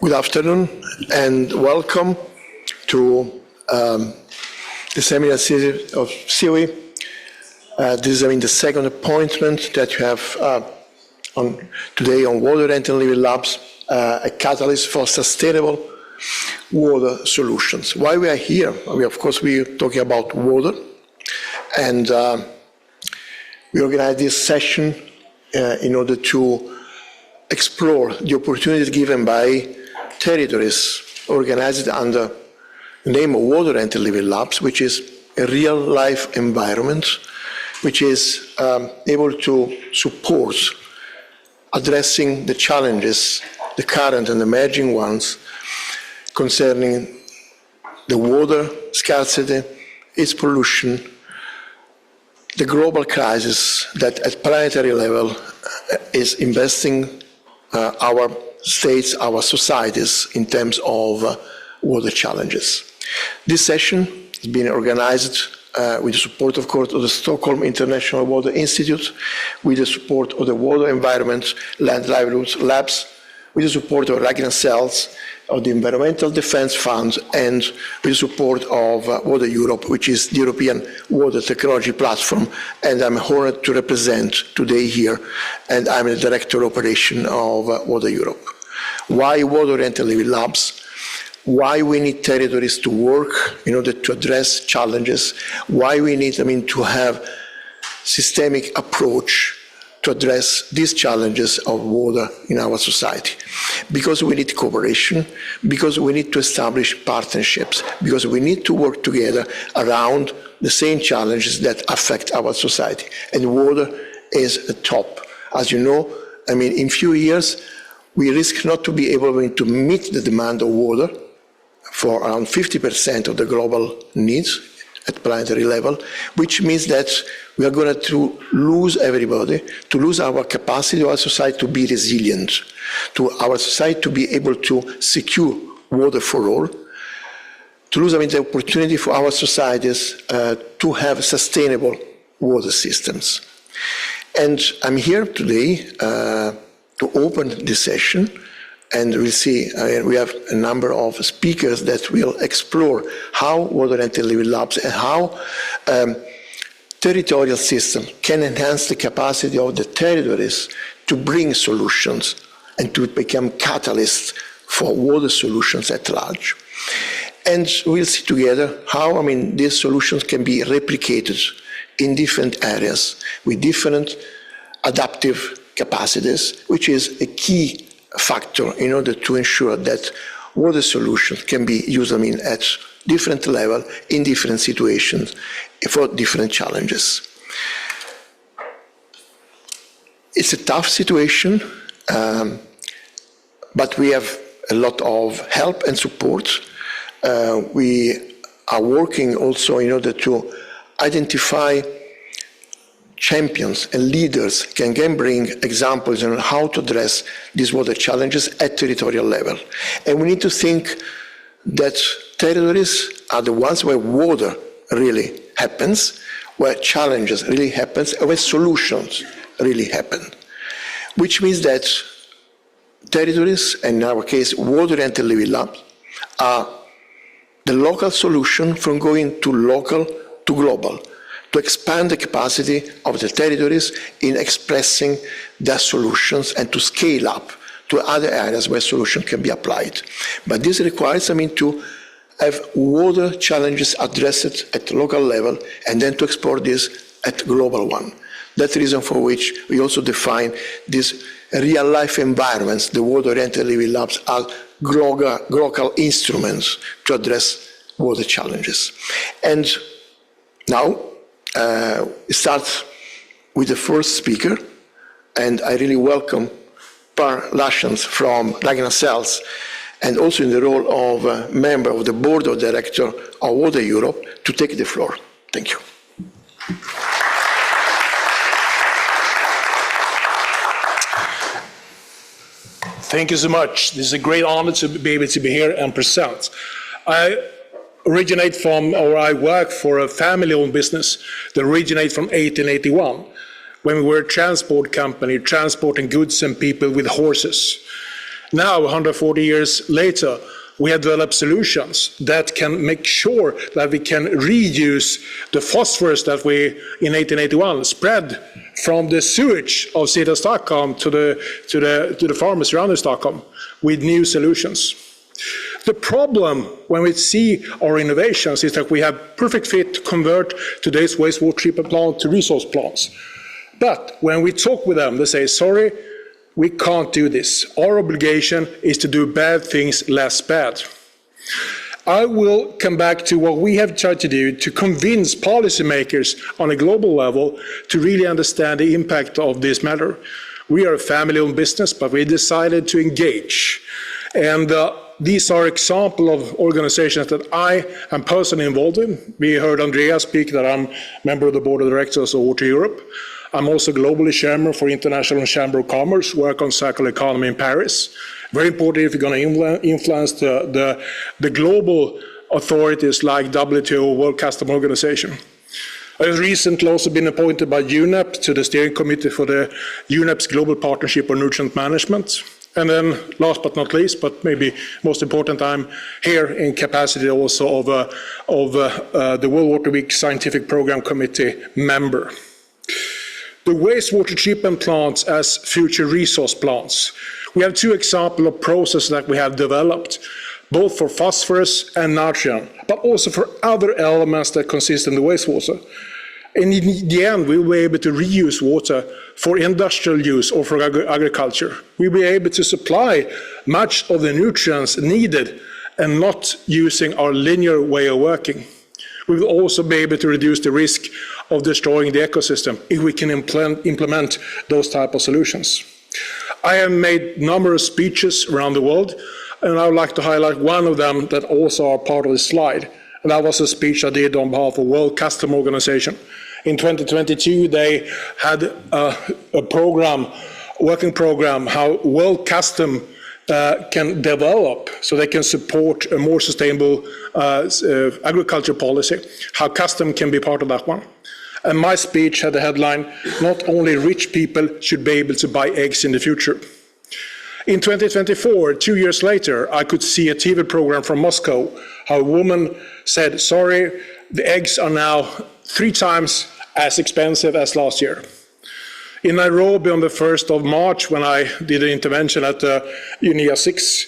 Good afternoon and welcome to the seminar series of SIWI. This is the second appointment that you have today on water and living labs, a catalyst for sustainable water solutions. Why we are here? Of course, we're talking about water, and we organized this session in order to explore the opportunities given by territories organized under the name of Water and Living Labs, which is a real-life environment which is able to support addressing the challenges, the current and emerging ones, concerning the water scarcity, its pollution, the global crisis that at planetary level is investing our states, our societies in terms of water challenges. This session has been organized with the support, of course, of the Stockholm International Water Institute, with the support of the Water Environment Land Livelihoods Labs, with the support of Ragnar Cells, of the Environmental Defence Fund, and with the support of Water Europe, which is the European Water Technology Platform, and I'm honored to represent today here, and I'm the Director of Operation of Water Europe. Why Water and Living Labs? Why we need territories to work in order to address challenges? Why we need, to have systemic approach to address these challenges of water in our society? Because we need cooperation, because we need to establish partnerships, because we need to work together around the same challenges that affect our society. And water is a top. As you know, in few years, we risk not to be able to meet the demand of water for around 50% of the global needs at planetary level, which means that we are going to lose everybody, to lose our capacity of our society to be resilient, to our society to be able to secure water for all, to lose the opportunity for our societies to have sustainable water systems. And I'm here today to open this session, and we'll see, we have a number of speakers that will explore how Water and Living Labs and how territorial system can enhance the capacity of the territories to bring solutions and to become catalysts for water solutions at large. And we'll see together how, these solutions can be replicated in different areas with different adaptive capacities, which is a key factor in order to ensure that water solutions can be used at different level in different situations for different challenges. It's a tough situation, but we have a lot of help and support. We are working also in order to identify champions and leaders can bring examples on how to address these water challenges at territorial level. And we need to think that territories are the ones where water really happens, where challenges really happen, and where solutions really happen. Which means that territories, and in our case, Water and Living Labs, are the local solution from going to local to global, to expand the capacity of the territories in expressing their solutions and to scale up to other areas where solutions can be applied. But this requires, to have water challenges addressed at local level and then to explore this at global one. That's the reason for which we also define these real-life environments, the Water and Living Labs, as global instruments to address water challenges. And now, start with the first speaker, and I really welcome Per Larsson from Ragnar Cells, and also in the role of a member of the Board of Directors of Water Europe, to take the floor. Thank you. Thank you so much. This is a great honor to be able to be here and present. I originate from, or I work for a family-owned business that originates from 1881, when we were a transport company transporting goods and people with horses. Now, 140 years later, we have developed solutions that can make sure that we can reuse the phosphorus that we, in 1881, spread from the sewage of city of Stockholm to the farmers around Stockholm with new solutions. The problem when we see our innovations is that we have perfect fit to convert today's wastewater treatment plant to resource plants. But when we talk with them, they say, sorry, we can't do this. Our obligation is to do bad things less bad. I will come back to what we have tried to do to convince policymakers on a global level to really understand the impact of this matter. We are a family-owned business, but we decided to engage. And these are examples of organizations that I am personally involved in. We heard Andrea speak that I'm a member of the board of directors of Water Europe. I'm also globally chairman for International Chamber of Commerce, work on circular economy in Paris. Very important if you're going to influence the global authorities like WTO, World Customs Organization. I have recently also been appointed by UNEP to the steering committee for the UNEP's Global Partnership on Nutrient Management. And then last but not least, but maybe most important, I'm here in capacity also of the World Water Week Scientific Program Committee member. The wastewater treatment plants as future resource plants. We have two examples of processes that we have developed, both for phosphorus and nitrogen, but also for other elements that consist in the wastewater. And in the end, we will be able to reuse water for industrial use or for agriculture. We will be able to supply much of the nutrients needed and not using our linear way of working. We will also be able to reduce the risk of destroying the ecosystem if we can implement those type of solutions. I have made numerous speeches around the world, and I would like to highlight one of them that also are part of the slide. And that was a speech I did on behalf of World Customs Organization. In 2022, they had a working program, how World Customs can develop so they can support a more sustainable agriculture policy, how custom can be part of that one. And my speech had the headline, not only rich people should be able to buy eggs in the future. In 2024, 2 years later, I could see a TV program from Moscow, how a woman said, sorry, the eggs are now 3 times as expensive as last year. In Nairobi on the 1st of March, when I did an intervention at UNIA 6,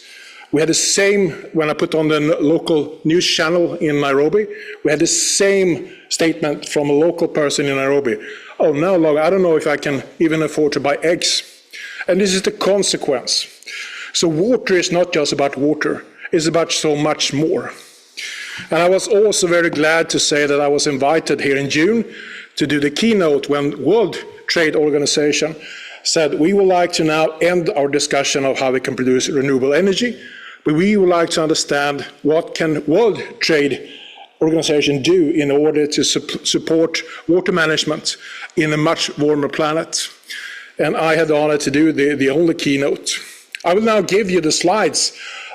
we had the same, when I put on the local news channel in Nairobi, we had the same statement from a local person in Nairobi. Oh, no, I don't know if I can even afford to buy eggs. And this is the consequence. So water is not just about water, it's about so much more. And I was also very glad to say that I was invited here in June to do the keynote when World Trade Organization said we would like to now end our discussion of how we can produce renewable energy, but we would like to understand what can World Trade Organization do in order to support water management in a much warmer planet. And I had the honor to do the only keynote. I will now give you the slides,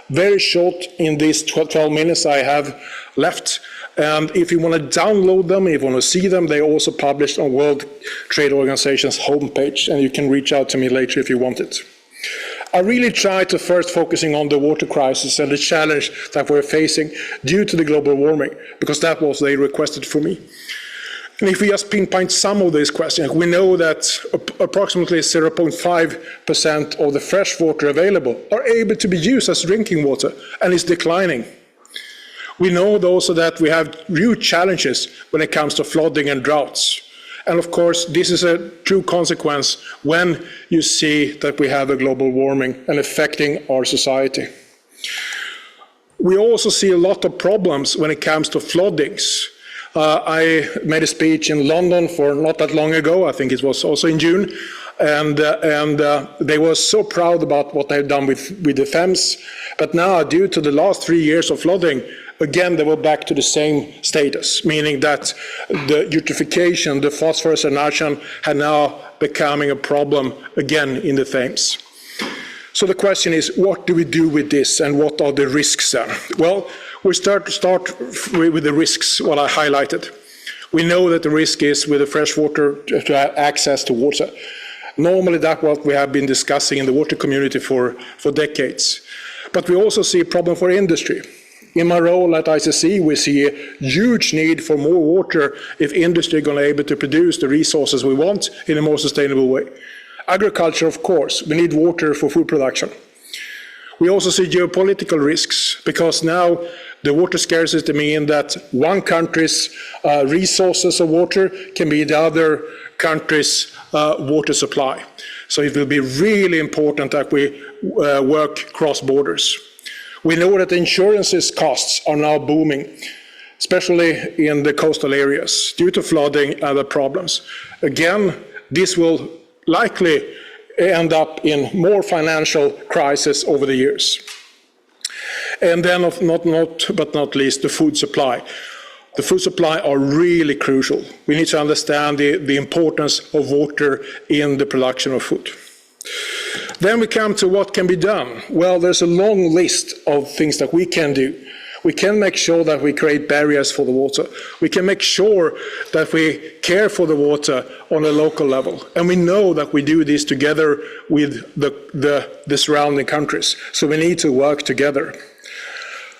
very short in these 12 minutes I have left. And if you want to download them, if you want to see them, they're also published on World Trade Organization's homepage, and you can reach out to me later if you want it. I really tried to first focusing on the water crisis and the challenge that we're facing due to the global warming, because that was they requested for me. And if we just pinpoint some of these questions, we know that approximately 0.5% of the fresh water available are able to be used as drinking water, and is declining. We know also that we have huge challenges when it comes to flooding and droughts. And of course, this is a true consequence when you see that we have a global warming and affecting our society. We also see a lot of problems when it comes to floodings. I made a speech in London for not that long ago, I think it was also in June, and they were so proud about what they've done with the Thames. But now, due to the last 3 years of flooding, again, they were back to the same status, meaning that the eutrophication, the phosphorus and nitrogen, had now becoming a problem again in the Thames. So the question is, what do we do with this, and what are the risks then? Well, we start with the risks, what I highlighted. We know that the risk is with the fresh water to have access to water. Normally that's what we have been discussing in the water community for decades. But we also see a problem for industry. In my role at ICC, we see a huge need for more water if industry is going to be able to produce the resources we want in a more sustainable way. Agriculture, of course, we need water for food production. We also see geopolitical risks, because now the water scarcity means that one country's resources of water can be the other country's water supply. So it will be really important that we work cross borders. We know that insurance costs are now booming, especially in the coastal areas, due to flooding and other problems. Again, this will likely end up in more financial crisis over the years. And then, not least, the food supply. The food supply are really crucial. We need to understand the importance of water in the production of food. Then we come to what can be done. Well, there's a long list of things that we can do. We can make sure that we create barriers for the water. We can make sure that we care for the water on a local level. And we know that we do this together with the surrounding countries. So we need to work together.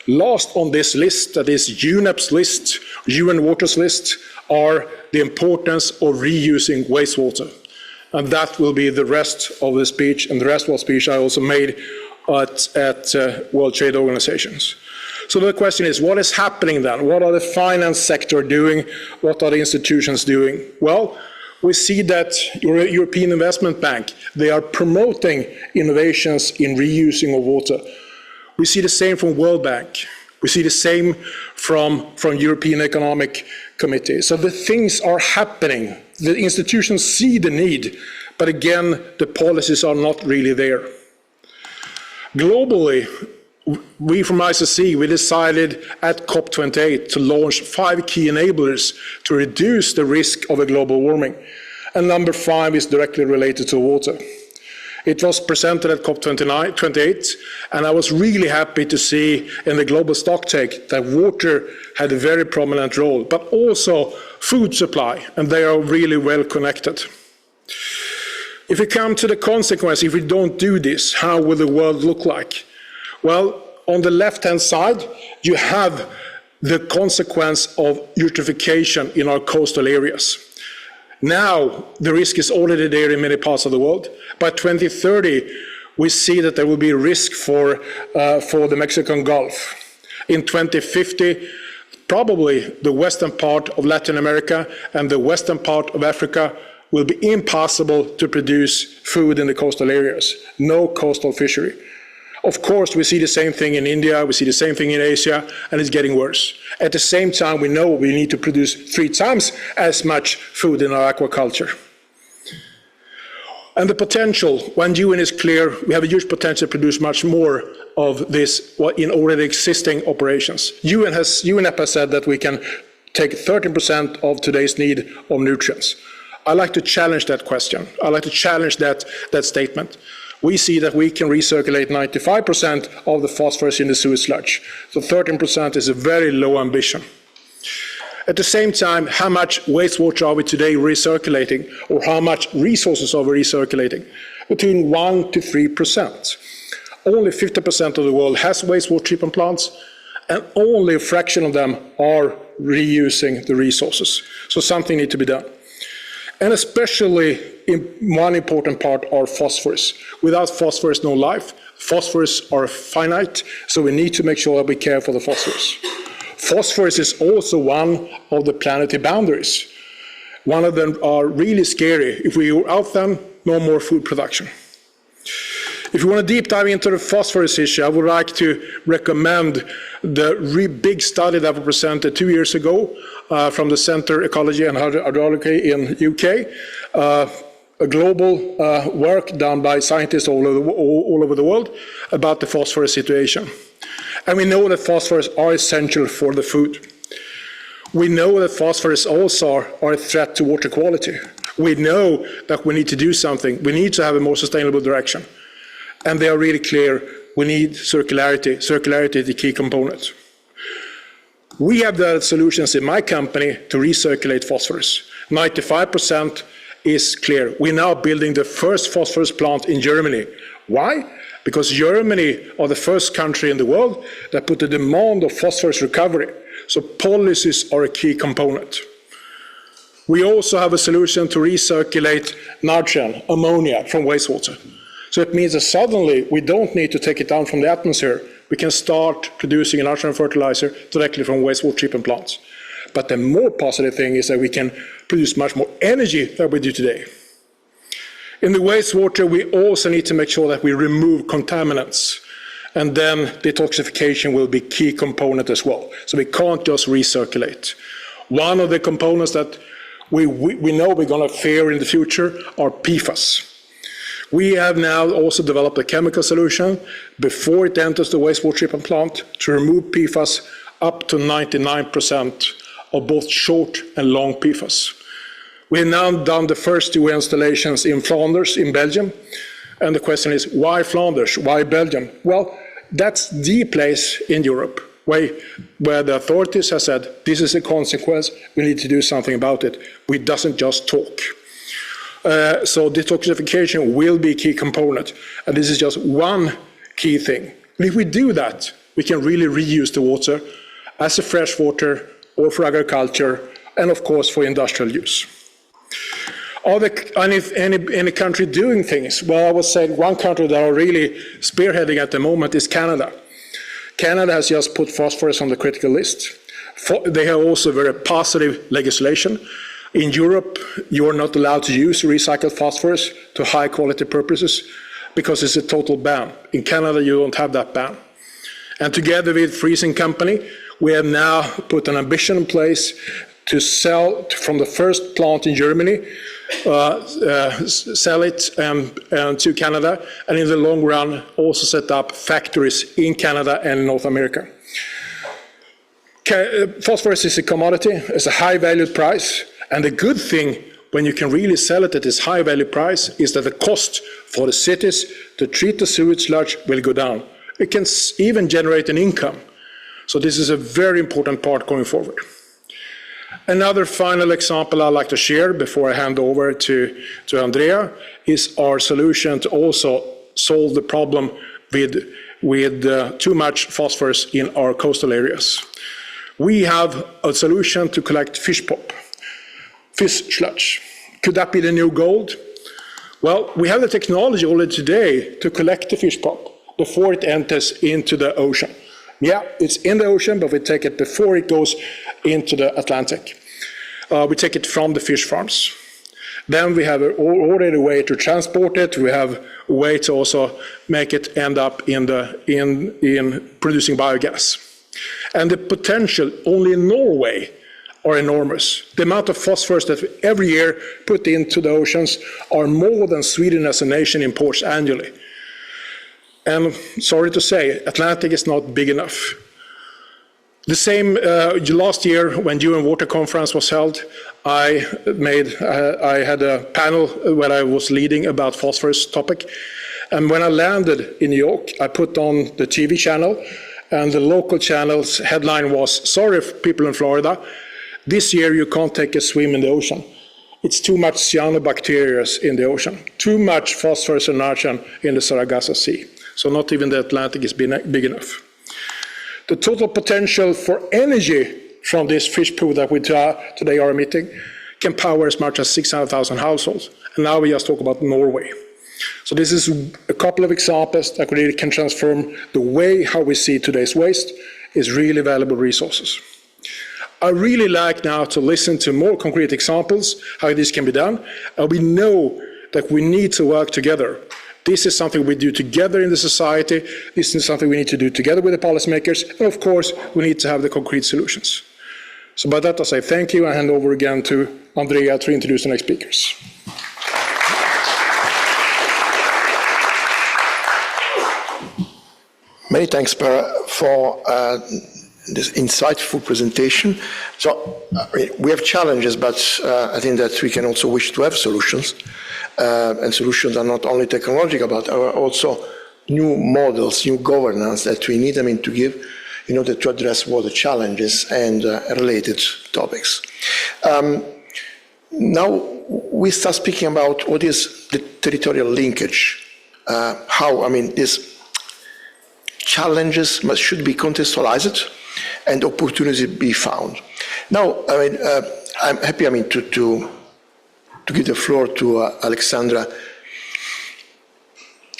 Last on this list, that is UNEP's list, UN Water's list, are the importance of reusing wastewater. And that will be the rest of the speech, and the rest of the speech I also made at World Trade Organizations. So the question is, what is happening then? What are the finance sector doing? What are the institutions doing? Well, we see that European Investment Bank, they are promoting innovations in reusing of water. We see the same from World Bank. We see the same from European Economic Committee. So the things are happening. The institutions see the need, but again, the policies are not really there. Globally, we from ICC, we decided at COP28 to launch 5 key enablers to reduce the risk of a global warming. And number 5 is directly related to water. It was presented at COP28, and I was really happy to see in the global stocktake that water had a very prominent role, but also food supply, and they are really well connected. If we come to the consequence, if we don't do this, how will the world look like? Well, on the left-hand side, you have the consequence of eutrophication in our coastal areas. Now, the risk is already there in many parts of the world. By 2030, we see that there will be a risk for the Mexican Gulf. In 2050, probably the western part of Latin America and the western part of Africa will be impossible to produce food in the coastal areas. No coastal fishery. Of course, we see the same thing in India, we see the same thing in Asia, and it's getting worse. At the same time, we know we need to produce 3 times as much food in our aquaculture. And the potential, when UN is clear, we have a huge potential to produce much more of this in already existing operations. UNEP has said that we can take 13% of today's need of nutrients. I like to challenge that question. I like to challenge that statement. We see that we can recirculate 95% of the phosphorus in the sewage sludge. So 13% is a very low ambition. At the same time, how much wastewater are we today recirculating, or how much resources are we recirculating? Between 1% to 3%. Only 50% of the world has wastewater treatment plants, and only a fraction of them are reusing the resources. So something needs to be done. And especially one important part are phosphorus. Without phosphorus, no life. Phosphorus are finite, so we need to make sure that we care for the phosphorus. Phosphorus is also one of the planetary boundaries. One of them are really scary. If we are out them, no more food production. If you want to deep dive into the phosphorus issue, I would like to recommend the big study that was presented 2 years ago from the Centre Ecology and Hydrology in UK, a global work done by scientists all over the world about the phosphorus situation. And we know that phosphorus are essential for the food. We know that phosphorus also are a threat to water quality. We know that we need to do something. We need to have a more sustainable direction. And they are really clear, we need circularity. Circularity is the key component. We have the solutions in my company to recirculate phosphorus. 95% is clear. We're now building the first phosphorus plant in Germany. Why? Because Germany are the first country in the world that put the demand of phosphorus recovery. So policies are a key component. We also have a solution to recirculate nitrogen, ammonia from wastewater. So it means that suddenly we don't need to take it down from the atmosphere. We can start producing a nitrogen fertilizer directly from wastewater treatment plants. But the more positive thing is that we can produce much more energy than we do today. In the wastewater, we also need to make sure that we remove contaminants. And then detoxification will be a key component as well. So we can't just recirculate. One of the components that we know we're going to fear in the future are PFAS. We have now also developed a chemical solution before it enters the wastewater treatment plant to remove PFAS up to 99% of both short and long PFAS. We have now done the first 2 installations in Flanders, in Belgium. And the question is, why Flanders? Why Belgium? Well, that's the place in Europe where the authorities have said, this is a consequence, we need to do something about it. We doesn't just talk. So detoxification will be a key component. And this is just one key thing. And if we do that, we can really reuse the water as a fresh water or for agriculture and of course for industrial use. Are there any country doing things? Well, I would say one country that are really spearheading at the moment is Canada. Canada has just put phosphorus on the critical list. They have also very positive legislation. In Europe, you are not allowed to use recycled phosphorus to high quality purposes because it's a total ban. In Canada, you don't have that ban. And together with Freezing Company, we have now put an ambition in place to sell from the first plant in Germany, sell it to Canada, and in the long run also set up factories in Canada and North America. Phosphorus is a commodity, it's a high valued price, and the good thing when you can really sell it at this high value price is that the cost for the cities to treat the sewage sludge will go down. It can even generate an income. So this is a very important part going forward. Another final example I'd like to share before I hand over to Andrea is our solution to also solve the problem with too much phosphorus in our coastal areas. We have a solution to collect fish pop, fish sludge. Could that be the new gold? Well, we have the technology already today to collect the fish pop before it enters into the ocean. Yeah, it's in the ocean, but we take it before it goes into the Atlantic. We take it from the fish farms. Then we have already a way to transport it. We have a way to also make it end up in producing biogas. And the potential only in Norway are enormous. The amount of phosphorus that we every year put into the oceans are more than Sweden as a nation imports annually. And sorry to say, Atlantic is not big enough. The same last year when UN Water Conference was held, I had a panel where I was leading about phosphorus topic. And when I landed in New York, I put on the TV channel, and the local channel's headline was, "Sorry, people in Florida, this year you can't take a swim in the ocean. It's too much cyanobacteria in the ocean, too much phosphorus and nitrogen in the Sargasso Sea." So not even the Atlantic is big enough. The total potential for energy from this fish pool that we today are emitting can power as much as 600,000 households. And now we just talk about Norway. So this is a couple of examples that really can transform the way how we see today's waste is really valuable resources. I really like now to listen to more concrete examples how this can be done. And we know that we need to work together. This is something we do together in the society. This is something we need to do together with the policymakers. And of course, we need to have the concrete solutions. So by that, I say thank you and hand over again to Andrea to introduce the next speakers. Many thanks, Per, for this insightful presentation. So we have challenges, but I think that we can also wish to have solutions. And solutions are not only technological, but are also new models, new governance that we need to give in order to address water challenges and related topics. Now, we start speaking about what is the territorial linkage, how, these challenges should be contextualized and opportunities be found. Now, I'm happy, to give the floor to Alexandra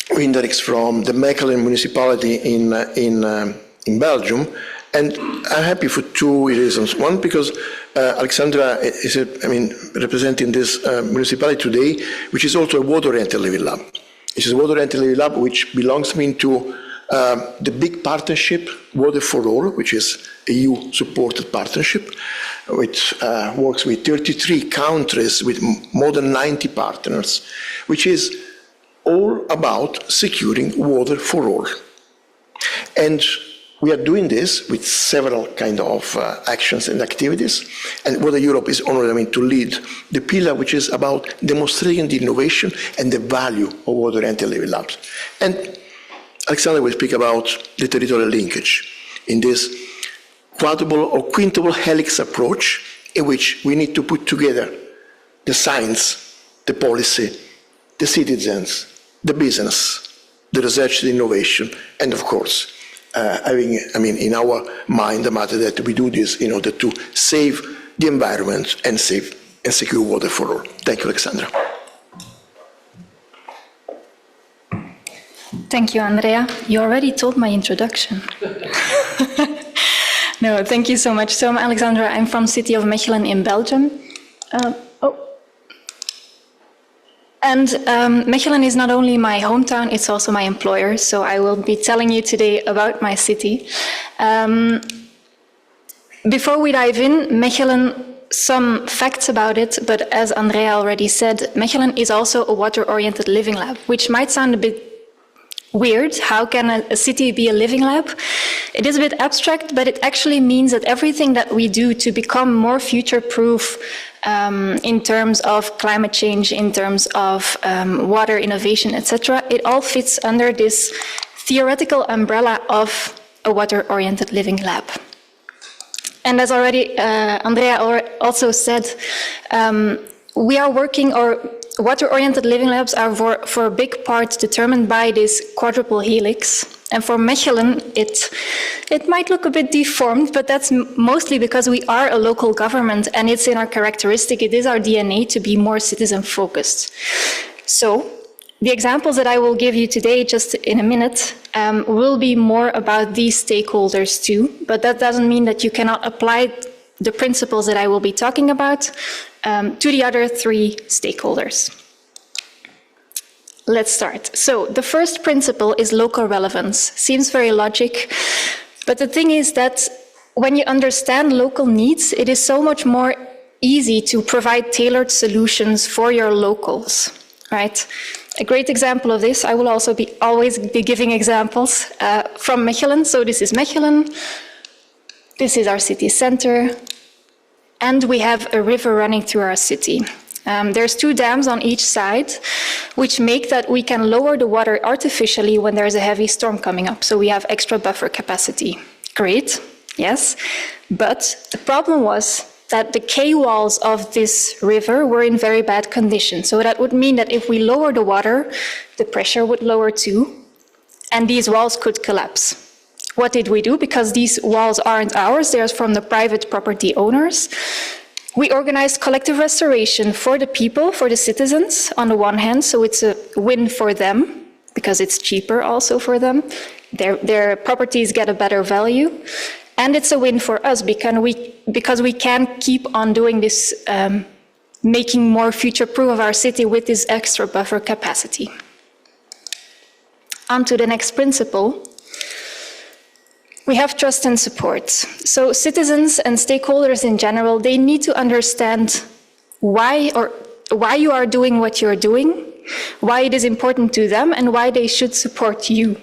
Winderix from the Mechelen municipality in Belgium, and I'm happy for two reasons. One, because Alexandra is, representing this municipality today, which is also a water-oriented living lab. It is a water-oriented living lab which belongs to the big partnership, Water for All, which is a EU-supported partnership, which works with 33 countries with more than 90 partners, which is all about securing water for all. And we are doing this with several kind of actions and activities, and Water Europe is honored to lead the pillar which is about demonstrating the innovation and the value of water-oriented living labs. And Alexander will speak about the territorial linkage in this quadruple or quintuple helix approach in which we need to put together the science, the policy, the citizens, the business, the research, the innovation, and of course, having, in our mind the matter that we do this in order to save the environment and save and secure water for all. Thank you, Alexandra. Thank you, Andrea. You already told my introduction. No, thank you so much. So I'm Alexandra. I'm from city of Mechelen in Belgium. And Mechelen is not only my hometown, it's also my employer. So I will be telling you today about my city. Before we dive in, Mechelen, some facts about it, but as Andrea already said, Mechelen is also a water-oriented living lab, which might sound a bit weird. How can a city be a living lab? It is a bit abstract, but it actually means that everything that we do to become more future-proof in terms of climate change, in terms of water innovation, etc., it all fits under this theoretical umbrella of a water-oriented living lab. And as already Andrea also said, we are working, or water-oriented living labs are for a big part determined by this quadruple helix. And for Mechelen, it might look a bit deformed, but that's mostly because we are a local government and it's in our characteristic, it is our DNA to be more citizen-focused. So the examples that I will give you today, just in a minute, will be more about these stakeholders too, but that doesn't mean that you cannot apply the principles that I will be talking about to the other three stakeholders. Let's start. So the first principle is local relevance. Seems very logic, but the thing is that when you understand local needs, it is so much more easy to provide tailored solutions for your locals, right? A great example of this, I will also always be giving examples from Mechelen. So this is Mechelen, this is our city center, and we have a river running through our city. There's 2 dams on each side, which make that we can lower the water artificially when there's a heavy storm coming up. So we have extra buffer capacity. Great, yes. But the problem was that the quay walls of this river were in very bad condition. So that would mean that if we lower the water, the pressure would lower too, and these walls could collapse. What did we do? Because these walls aren't ours, they're from the private property owners. We organized collective restoration for the people, for the citizens, on the one hand, so it's a win for them, because it's cheaper also for them. Their properties get a better value. And it's a win for us, because we can keep on doing this, making more future-proof of our city with this extra buffer capacity. On to the next principle. We have trust and support. So citizens and stakeholders in general, they need to understand why you are doing what you're doing, why it is important to them, and why they should support you.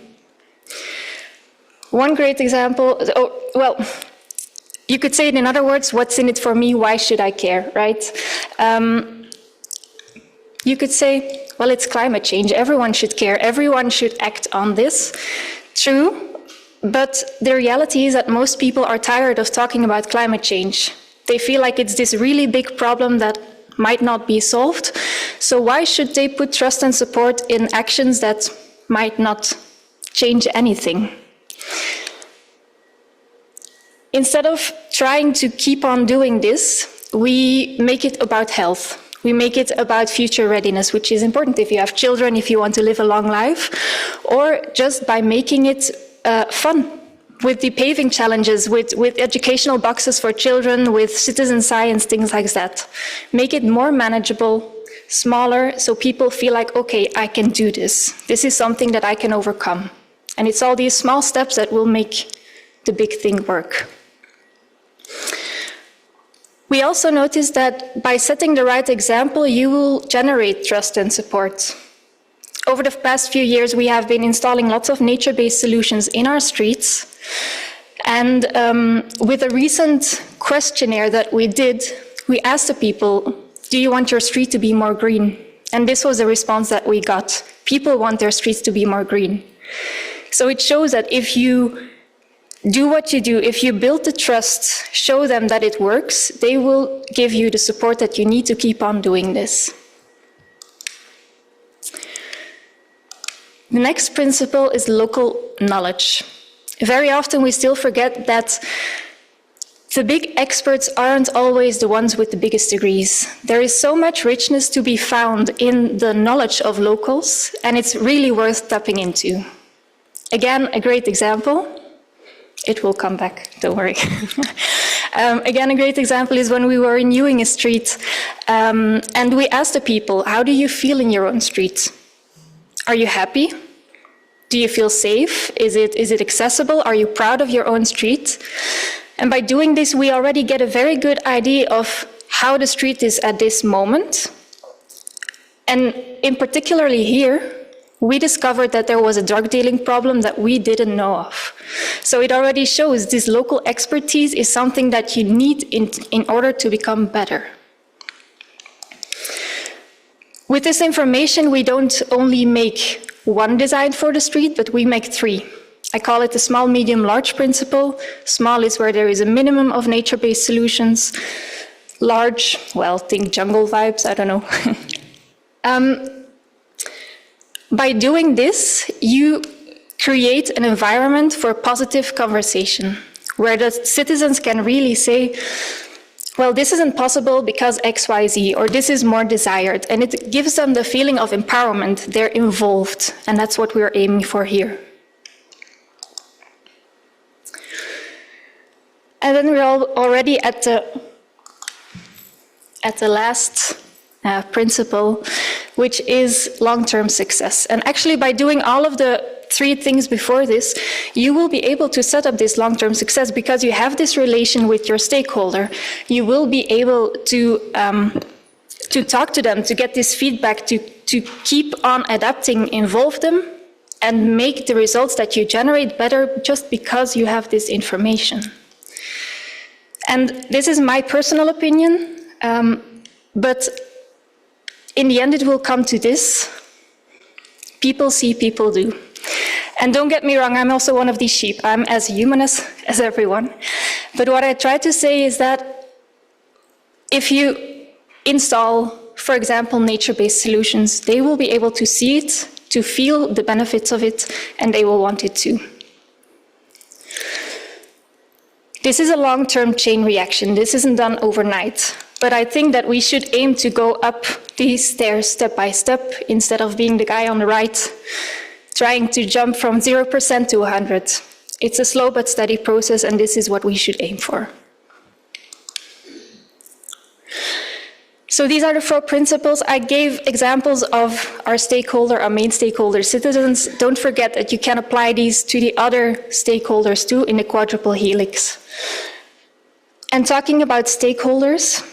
One great example, you could say it in other words, what's in it for me, why should I care, right? You could say, well, it's climate change, everyone should care, everyone should act on this. True. But the reality is that most people are tired of talking about climate change. They feel like it's this really big problem that might not be solved. So why should they put trust and support in actions that might not change anything? Instead of trying to keep on doing this, we make it about health. We make it about future readiness, which is important if you have children, if you want to live a long life, or just by making it fun with the paving challenges, with educational boxes for children, with citizen science, things like that. Make it more manageable, smaller, so people feel like, okay, I can do this. This is something that I can overcome. And it's all these small steps that will make the big thing work. We also noticed that by setting the right example, you will generate trust and support. Over the past few years, we have been installing lots of nature-based solutions in our streets. And with a recent questionnaire that we did, we asked the people, do you want your street to be more green? And this was the response that we got. People want their streets to be more green. So it shows that if you do what you do, if you build the trust, show them that it works, they will give you the support that you need to keep on doing this. The next principle is local knowledge. Very often we still forget that the big experts aren't always the ones with the biggest degrees. There is so much richness to be found in the knowledge of locals, and it's really worth tapping into. Again, a great example. It will come back, don't worry. Again, a great example is when we were renewing a street, and we asked the people, how do you feel in your own street? Are you happy? Do you feel safe? Is it accessible? Are you proud of your own street? And by doing this, we already get a very good idea of how the street is at this moment. And in particularly here, we discovered that there was a drug dealing problem that we didn't know of. So it already shows this local expertise is something that you need in order to become better. With this information, we don't only make one design for the street, but we make three. I call it the small, medium, large principle. Small is where there is a minimum of nature-based solutions. Large, well, think jungle vibes, I don't know. By doing this, you create an environment for positive conversation, where the citizens can really say, well, this isn't possible because X, Y, Z, or this is more desired. And it gives them the feeling of empowerment. They're involved, and that's what we're aiming for here. And then we're already at the last principle, which is long-term success. And actually, by doing all of the three things before this, you will be able to set up this long-term success because you have this relation with your stakeholder. You will be able to talk to them, to get this feedback, to keep on adapting, involve them, and make the results that you generate better just because you have this information. And this is my personal opinion, but in the end, it will come to this. People see, people do. And don't get me wrong, I'm also one of these sheep. I'm as human as everyone. But what I try to say is that if you install, for example, nature-based solutions, they will be able to see it, to feel the benefits of it, and they will want it too. This is a long-term chain reaction. This isn't done overnight. But I think that we should aim to go up these stairs step by step instead of being the guy on the right, trying to jump from 0% to 100. It's a slow but steady process, and this is what we should aim for. So these are the 4 principles. I gave examples of our stakeholder, our main stakeholder, citizens. Don't forget that you can apply these to the other stakeholders too in the quadruple helix. And talking about stakeholders,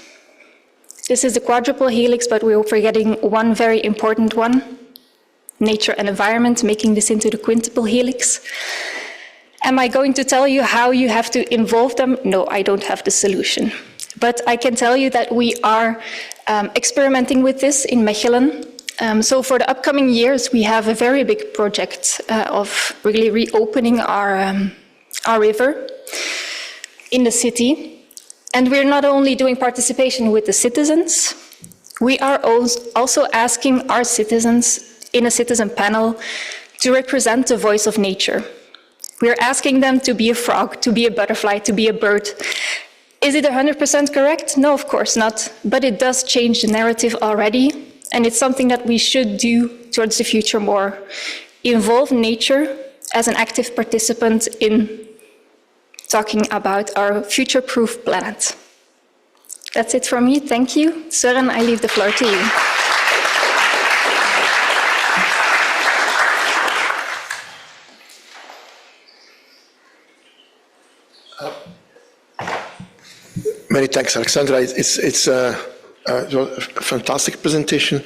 this is the quadruple helix, but we're forgetting one very important one, nature and environment, making this into the quintuple helix. Am I going to tell you how you have to involve them? No, I don't have the solution. But I can tell you that we are experimenting with this in Mechelen. So for the upcoming years, we have a very big project of really reopening our river in the city. And we're not only doing participation with the citizens, We are also asking our citizens in a citizen panel to represent the voice of nature. We are asking them to be a frog, to be a butterfly, to be a bird. Is it 100% correct? No, of course not. But it does change the narrative already, and it's something that we should do towards the future more. Involve nature as an active participant in talking about our future-proof planet. That's it from me. Thank you. Søren, I leave the floor to you. Many thanks, Alexandra. It's a fantastic presentation.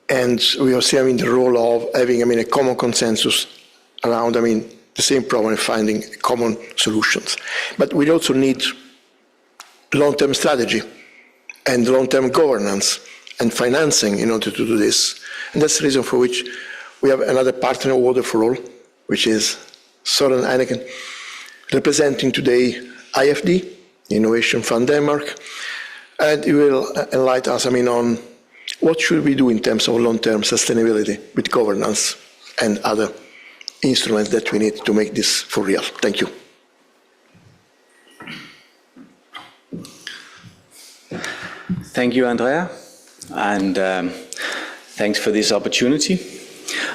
And we are seeing the role of having, a common consensus around, the same problem and finding common solutions. But we also need long-term strategy and long-term governance and financing in order to do this. And that's the reason for which we have another partner, Water for All, which is Søren Heineken, representing today IFD, Innovation Fund Denmark, and he will enlighten us, on what should we do in terms of long-term sustainability with governance and other instruments that we need to make this for real. Thank you. Thank you, Andrea, and thanks for this opportunity.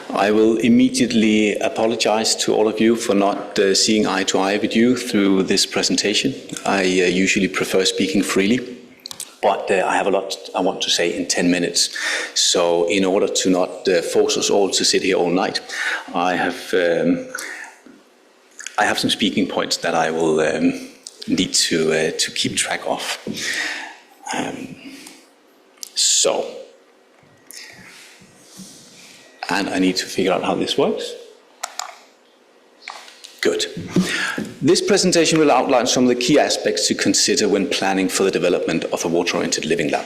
I will immediately apologize to all of you for not seeing eye to eye with you through this presentation. I usually prefer speaking freely, but I have a lot I want to say in 10 minutes. So in order to not force us all to sit here all night, I have some speaking points that I will need to keep track of. And I need to figure out how this works. Good. This presentation will outline some of the key aspects to consider when planning for the development of a water-oriented living lab.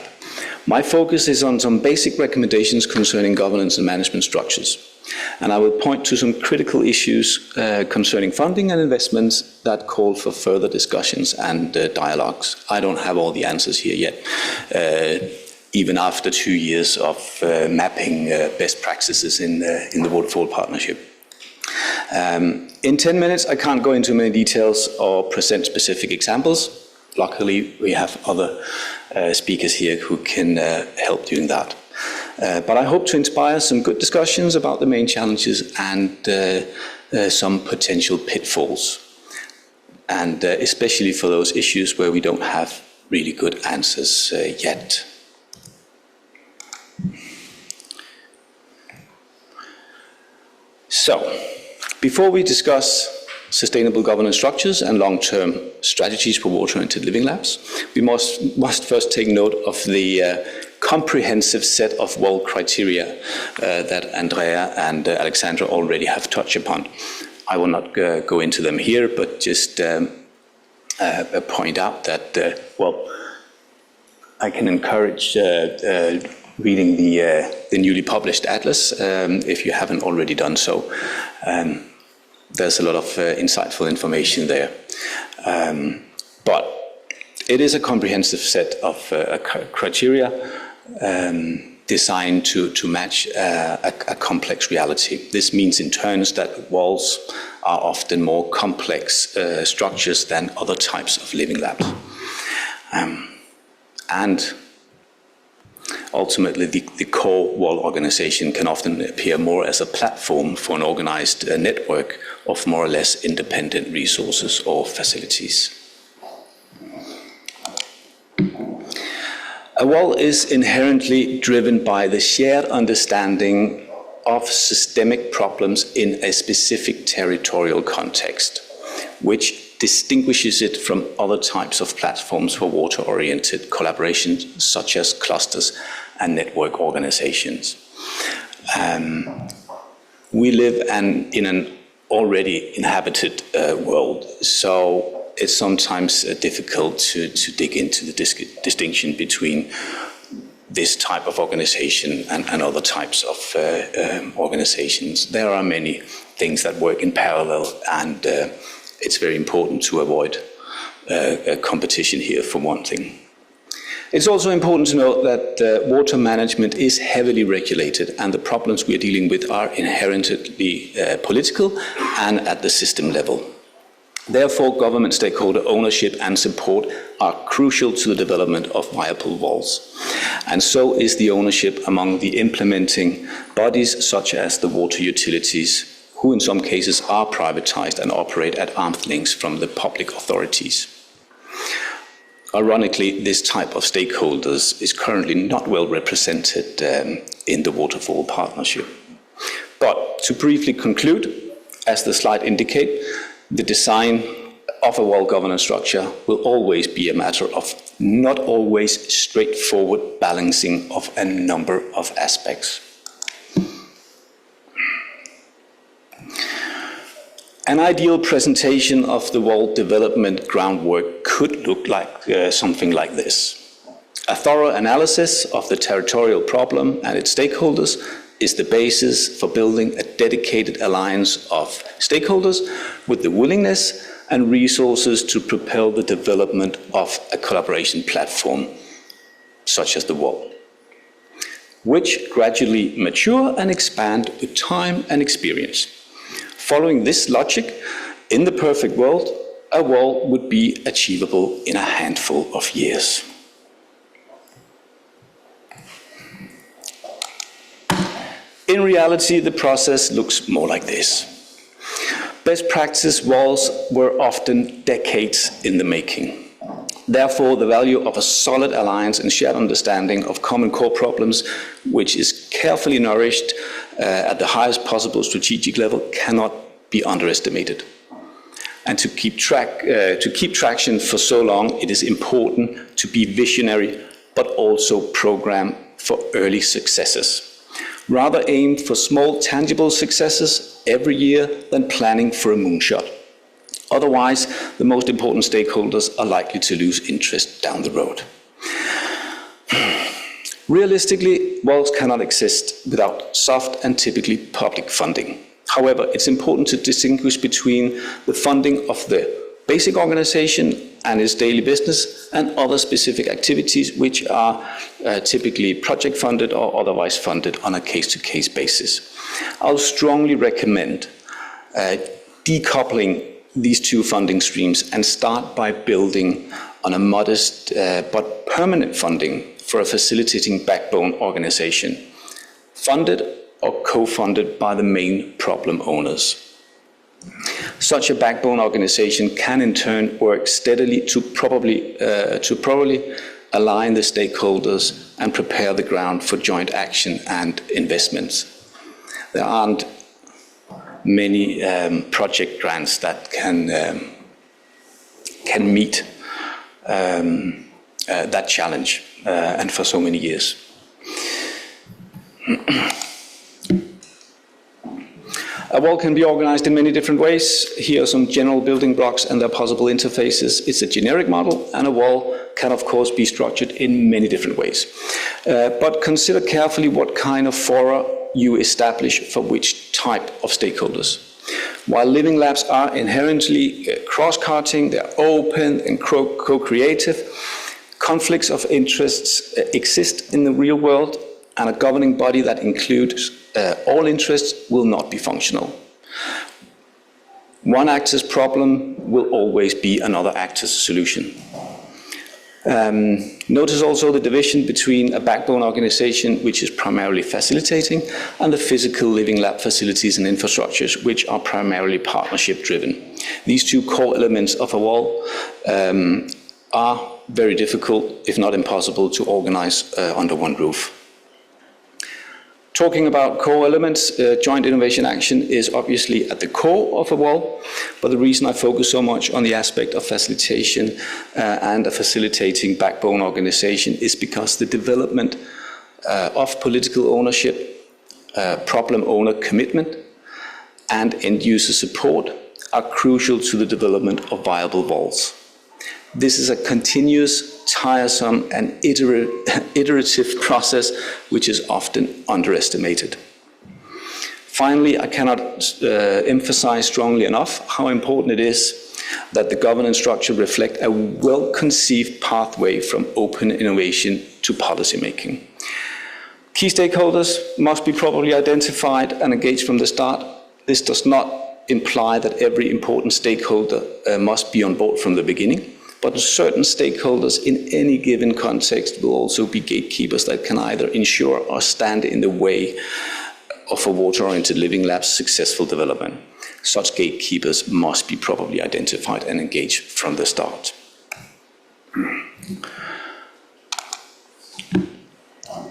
My focus is on some basic recommendations concerning governance and management structures. And I will point to some critical issues concerning funding and investments that call for further discussions and dialogues. I don't have all the answers here yet. Even after 2 years of mapping best practices in the Water for All partnership. In 10 minutes, I can't go into many details or present specific examples. Luckily, we have other speakers here who can help doing that. But I hope to inspire some good discussions about the main challenges and some potential pitfalls. And especially for those issues where we don't have really good answers yet. So, before we discuss sustainable governance structures and long-term strategies for water-oriented living labs, we must first take note of the comprehensive set of WOLL criteria that Andrea and Alexandra already have touched upon. I will not go into them here, but just point out that, I can encourage reading the newly published atlas, if you haven't already done so. There's a lot of insightful information there. But it is a comprehensive set of criteria designed to match a complex reality. This means in turn that WOLLs are often more complex structures than other types of living labs. And ultimately, the core WOLL organization can often appear more as a platform for an organized network of more or less independent resources or facilities. A WOLL is inherently driven by the shared understanding of systemic problems in a specific territorial context, which distinguishes it from other types of platforms for water-oriented collaborations, such as clusters and network organizations. We live in an already inhabited world, so it's sometimes difficult to dig into the distinction between this type of organization and other types of organizations. There are many things that work in parallel, and it's very important to avoid competition here, for one thing. It's also important to note that water management is heavily regulated, and the problems we are dealing with are inherently political and at the system level. Therefore, government stakeholder ownership and support are crucial to the development of viable WOLLs. And so is the ownership among the implementing bodies, such as the water utilities, who in some cases are privatized and operate at arm's length from the public authorities. Ironically, this type of stakeholders is currently not well represented in the Waterfall Partnership. But to briefly conclude, as the slide indicates, the design of a WOLL governance structure will always be a matter of not always straightforward balancing of a number of aspects. An ideal presentation of the WOLL development groundwork could look like something like this. A thorough analysis of the territorial problem and its stakeholders is the basis for building a dedicated alliance of stakeholders with the willingness and resources to propel the development of a collaboration platform, such as the WOLL, which gradually mature and expand with time and experience. Following this logic, in the perfect world, a WOLL would be achievable in a handful of years. In reality, the process looks more like this. Best practice WOLLs were often decades in the making. Therefore, the value of a solid alliance and shared understanding of common core problems, which is carefully nourished at the highest possible strategic level, cannot be underestimated. And to keep traction for so long, it is important to be visionary, but also program for early successes. Rather aim for small, tangible successes every year than planning for a moonshot. Otherwise, the most important stakeholders are likely to lose interest down the road. Realistically, WOLLs cannot exist without soft and typically public funding. However, it's important to distinguish between the funding of the basic organization and its daily business and other specific activities which are typically project funded or otherwise funded on a case-to-case basis. I'll strongly recommend decoupling these two funding streams and start by building on a modest but permanent funding for a facilitating backbone organization, funded or co-funded by the main problem owners. Such a backbone organization can in turn work steadily to properly align the stakeholders and prepare the ground for joint action and investments. There aren't many project grants that can meet that challenge, and for so many years. A WOLL can be organized in many different ways. Here are some general building blocks and their possible interfaces. It's a generic model, and a WOLL can, of course, be structured in many different ways. But consider carefully what kind of fora you establish for which type of stakeholders. While living labs are inherently cross-cutting, they're open and co-creative, conflicts of interests exist in the real world, and a governing body that includes all interests will not be functional. One actor's problem will always be another actor's solution. Notice also the division between a backbone organization, which is primarily facilitating, and the physical living lab facilities and infrastructures, which are primarily partnership driven. These two core elements of a WOLL are very difficult, if not impossible, to organize under one roof. Talking about core elements, joint innovation action is obviously at the core of a WOLL, but the reason I focus so much on the aspect of facilitation and a facilitating backbone organization is because the development of political ownership, problem owner commitment, and end user support are crucial to the development of viable WOLLs. This is a continuous, tiresome, and iterative process which is often underestimated. Finally, I cannot emphasize strongly enough how important it is that the governance structure reflect a well-conceived pathway from open innovation to policy making. Key stakeholders must be properly identified and engaged from the start. This does not imply that every important stakeholder must be on board from the beginning, but certain stakeholders in any given context will also be gatekeepers that can either ensure or stand in the way of a water-oriented living lab's successful development. Such gatekeepers must be properly identified and engaged from the start.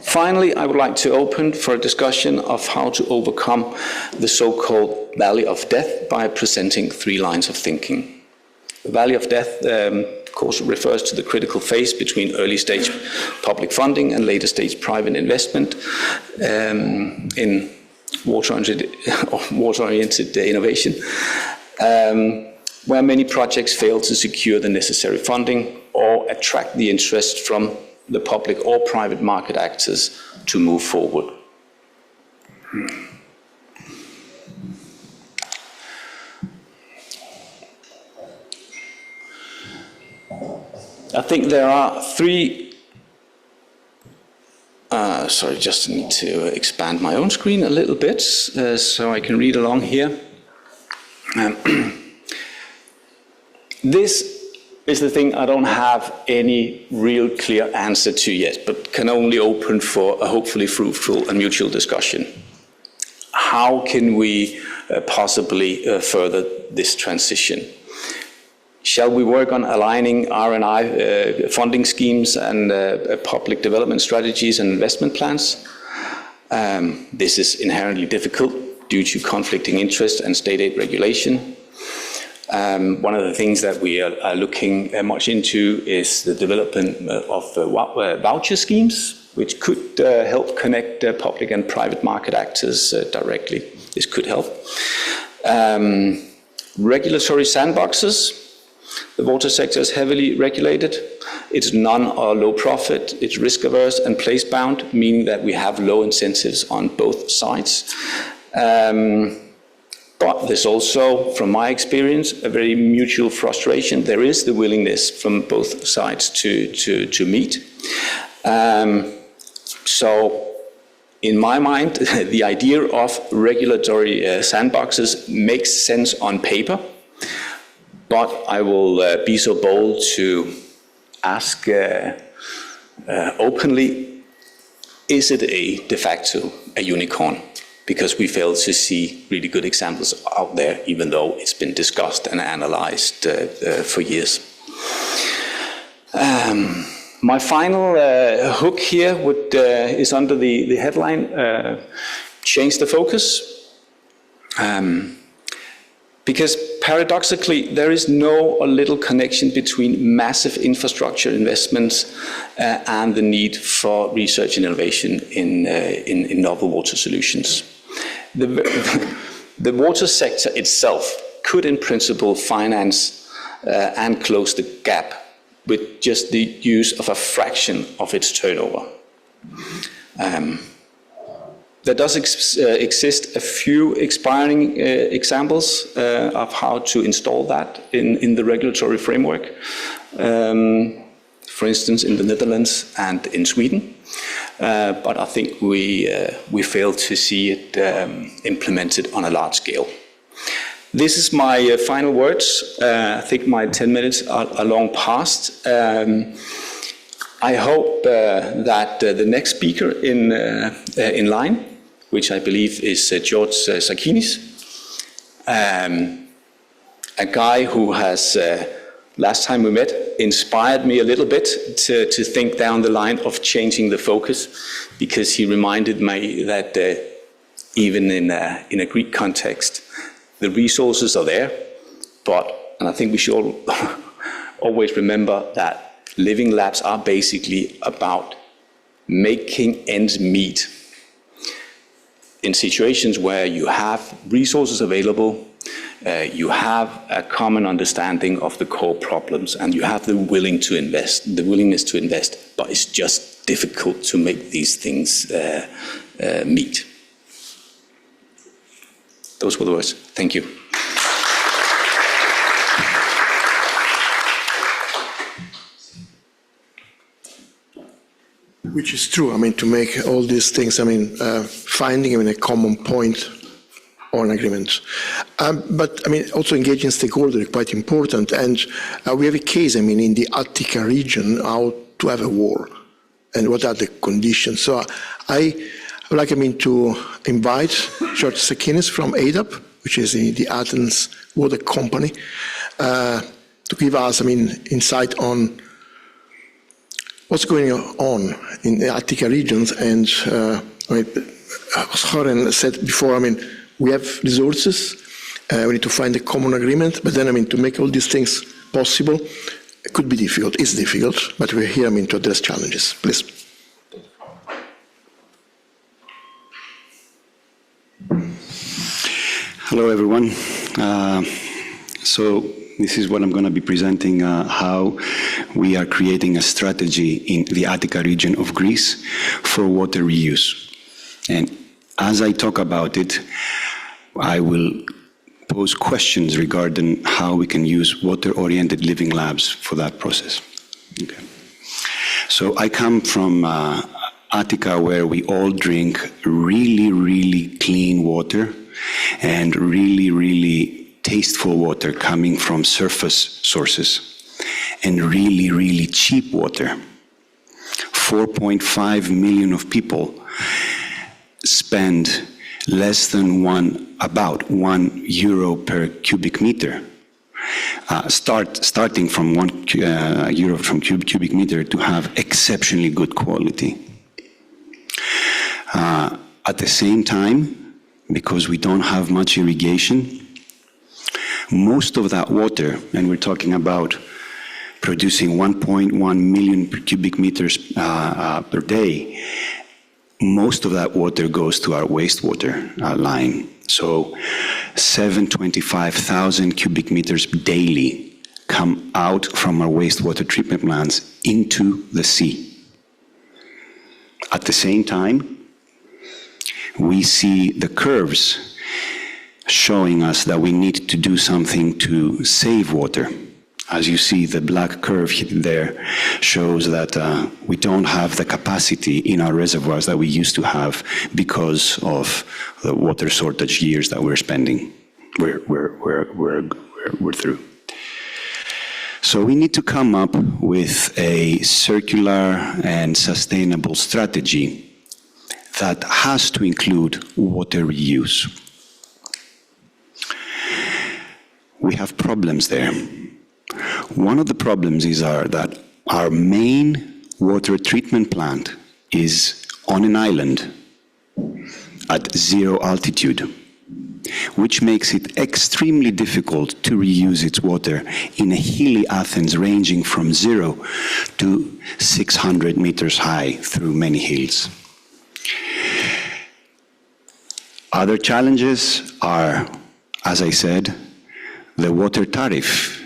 Finally, I would like to open for a discussion of how to overcome the so-called valley of death by presenting 3 lines of thinking. The valley of death, of course, refers to the critical phase between early stage public funding and later stage private investment in water-oriented innovation, where many projects fail to secure the necessary funding or attract the interest from the public or private market actors to move forward. I think there are 3, sorry, just need to expand my own screen a little bit so I can read along here. This is the thing I don't have any real clear answer to yet, but can only open for a hopefully fruitful and mutual discussion. How can we possibly further this transition? Shall we work on aligning R&I funding schemes and public development strategies and investment plans? This is inherently difficult due to conflicting interests and state aid regulation. One of the things that we are looking much into is the development of voucher schemes, which could help connect public and private market actors directly. This could help. Regulatory sandboxes. The water sector is heavily regulated. It's non or low profit, it's risk averse and place bound, meaning that we have low incentives on both sides. But there's also, from my experience, a very mutual frustration. There is the willingness from both sides to meet. So, in my mind, the idea of regulatory sandboxes makes sense on paper, but I will be so bold to ask openly, is it de facto a unicorn? Because we fail to see really good examples out there, even though it's been discussed and analyzed for years. My final hook here is under the headline, change the focus. Because paradoxically, there is no or little connection between massive infrastructure investments and the need for research and innovation in novel water solutions. The water sector itself could, in principle, finance and close the gap with just the use of a fraction of its turnover. There does exist a few inspiring examples of how to install that in the regulatory framework. For instance, in the Netherlands and in Sweden. But I think we fail to see it implemented on a large scale. This is my final words. I think my 10 minutes are long past. I hope that the next speaker in line, which I believe is George Sakinis, a guy who has, last time we met, inspired me a little bit to think down the line of changing the focus, because he reminded me that even in a Greek context, the resources are there, and I think we should always remember that living labs are basically about making ends meet in situations where you have resources available, you have a common understanding of the core problems, and you have the willingness to invest, but it's just difficult to make these things meet. Those were the words. Thank you. Which is true, I mean, to make all these things, I mean, finding, I mean, a common point or an agreement. But, I mean, also engaging stakeholders is quite important. And we have a case, I mean, in the Attica region, how to have a WOLL and what are the conditions. So I would like, I mean, to invite George Sakinis from ADAP, which is the Athens water company, to give us, I mean, insight on what's going on in the Attica regions. And I mean, as Horen said before, I mean, we have resources, we need to find a common agreement, but then, I mean, to make all these things possible, it could be difficult, it's difficult, but we're here, I mean, to address challenges. Please. Hello, everyone. So this is what I'm going to be presenting, how we are creating a strategy in the Attica region of Greece for water reuse. And as I talk about it, I will pose questions regarding how we can use water-oriented living labs for that process. Okay. So I come from Attica, where we all drink really, really clean water and really, really tasteful water coming from surface sources, and really, really cheap water. 4.5 million of people spend less than about €1 per cubic meter, starting from €1 from cubic meter to have exceptionally good quality. At the same time, because we don't have much irrigation, most of that water, and we're talking about producing 1.1 million cubic meters per day, most of that water goes to our wastewater line. So 725,000 cubic meters daily come out from our wastewater treatment plants into the sea. At the same time, we see the curves showing us that we need to do something to save water. As you see, the black curve there shows that we don't have the capacity in our reservoirs that we used to have because of the water shortage years that we're spending. We're through. So we need to come up with a circular and sustainable strategy that has to include water reuse. We have problems there. One of the problems is that our main water treatment plant is on an island at 0 altitude, which makes it extremely difficult to reuse its water in a hilly Athens ranging from 0 to 600 meters high through many hills. Other challenges are, as I said, the water tariff.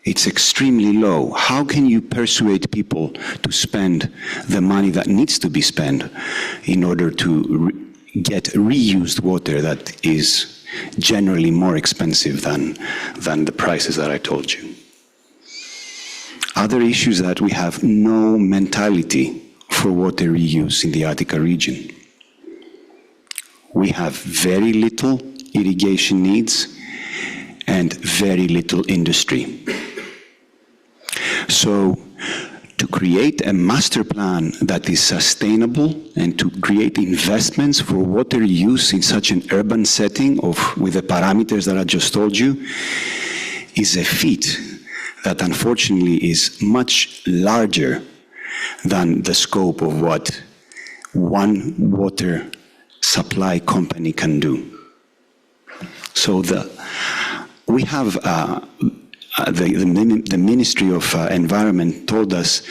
It's extremely low. How can you persuade people to spend the money that needs to be spent in order to get reused water that is generally more expensive than the prices that I told you? Other issues that we have no mentality for water reuse in the Attica region. We have very little irrigation needs and very little industry. So to create a master plan that is sustainable and to create investments for water use in such an urban setting with the parameters that I just told you is a feat that unfortunately is much larger than the scope of what one water supply company can do. So we have the Ministry of Environment told us,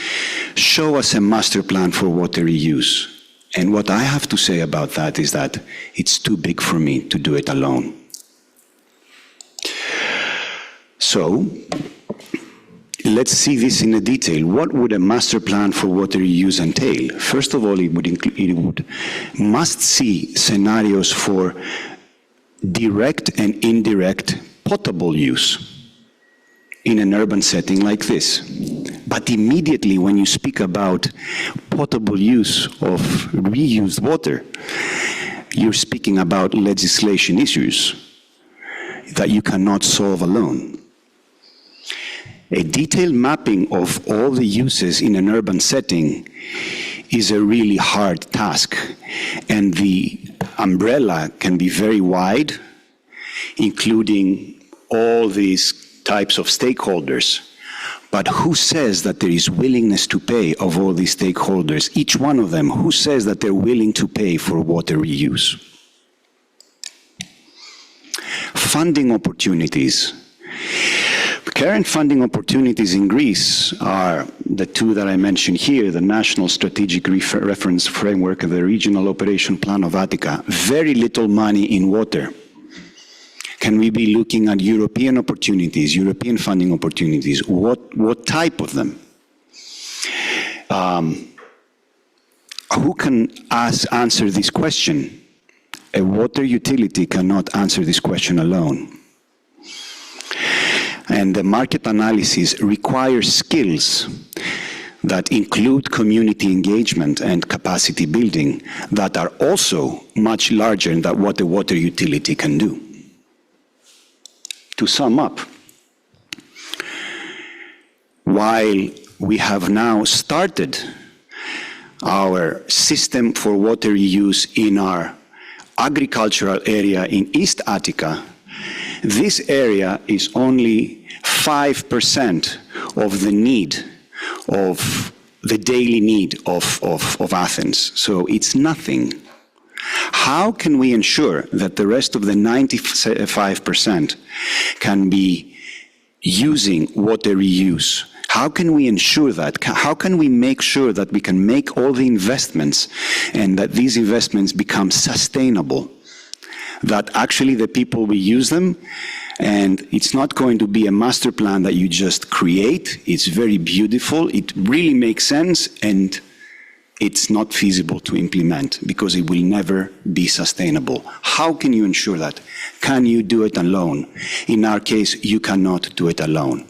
show us a master plan for water reuse. And what I have to say about that is that it's too big for me to do it alone. So let's see this in detail. What would a master plan for water reuse entail? First of all, it must see scenarios for direct and indirect potable use in an urban setting like this. But immediately when you speak about potable use of reused water, you're speaking about legislation issues that you cannot solve alone. A detailed mapping of all the uses in an urban setting is a really hard task, and the umbrella can be very wide, including all these types of stakeholders. But who says that there is willingness to pay of all these stakeholders, each one of them, who says that they're willing to pay for water reuse? Funding opportunities. Current funding opportunities in Greece are the two that I mentioned here, the National Strategic Reference Framework and the Regional Operation Plan of Attica. Very little money in water. Can we be looking at European opportunities, European funding opportunities? What type of them? Who can answer this question? A water utility cannot answer this question alone. And the market analysis requires skills that include community engagement and capacity building that are also much larger than what a water utility can do. To sum up, while we have now started our system for water reuse in our agricultural area in East Attica, this area is only 5% of the need, of the daily need of Athens. So it's nothing. How can we ensure that the rest of the 95% can be using water reuse? How can we ensure that? How can we make sure that we can make all the investments and that these investments become sustainable? That actually the people will use them, and it's not going to be a master plan that you just create. It's very beautiful, it really makes sense, and it's not feasible to implement because it will never be sustainable. How can you ensure that? Can you do it alone? In our case, you cannot do it alone.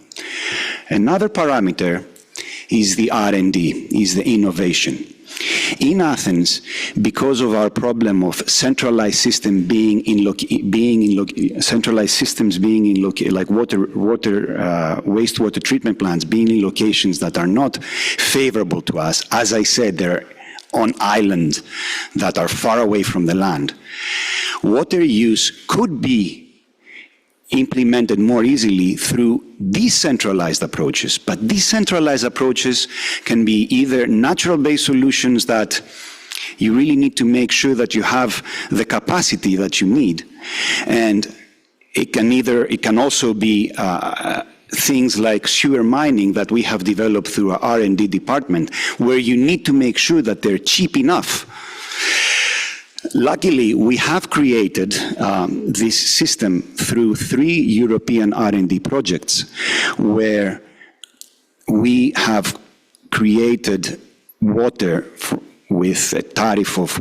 Another parameter is the R&D, is the innovation. In Athens, because of our problem of centralized system centralized systems being in like wastewater treatment plants being in locations that are not favorable to us, as I said, they're on islands that are far away from the land. Water use could be implemented more easily through decentralized approaches. But decentralized approaches can be either natural-based solutions that you really need to make sure that you have the capacity that you need, and it can also be things like sewer mining that we have developed through our R&D department, where you need to make sure that they're cheap enough. Luckily, we have created this system through 3 European R&D projects, where we have created water with a tariff of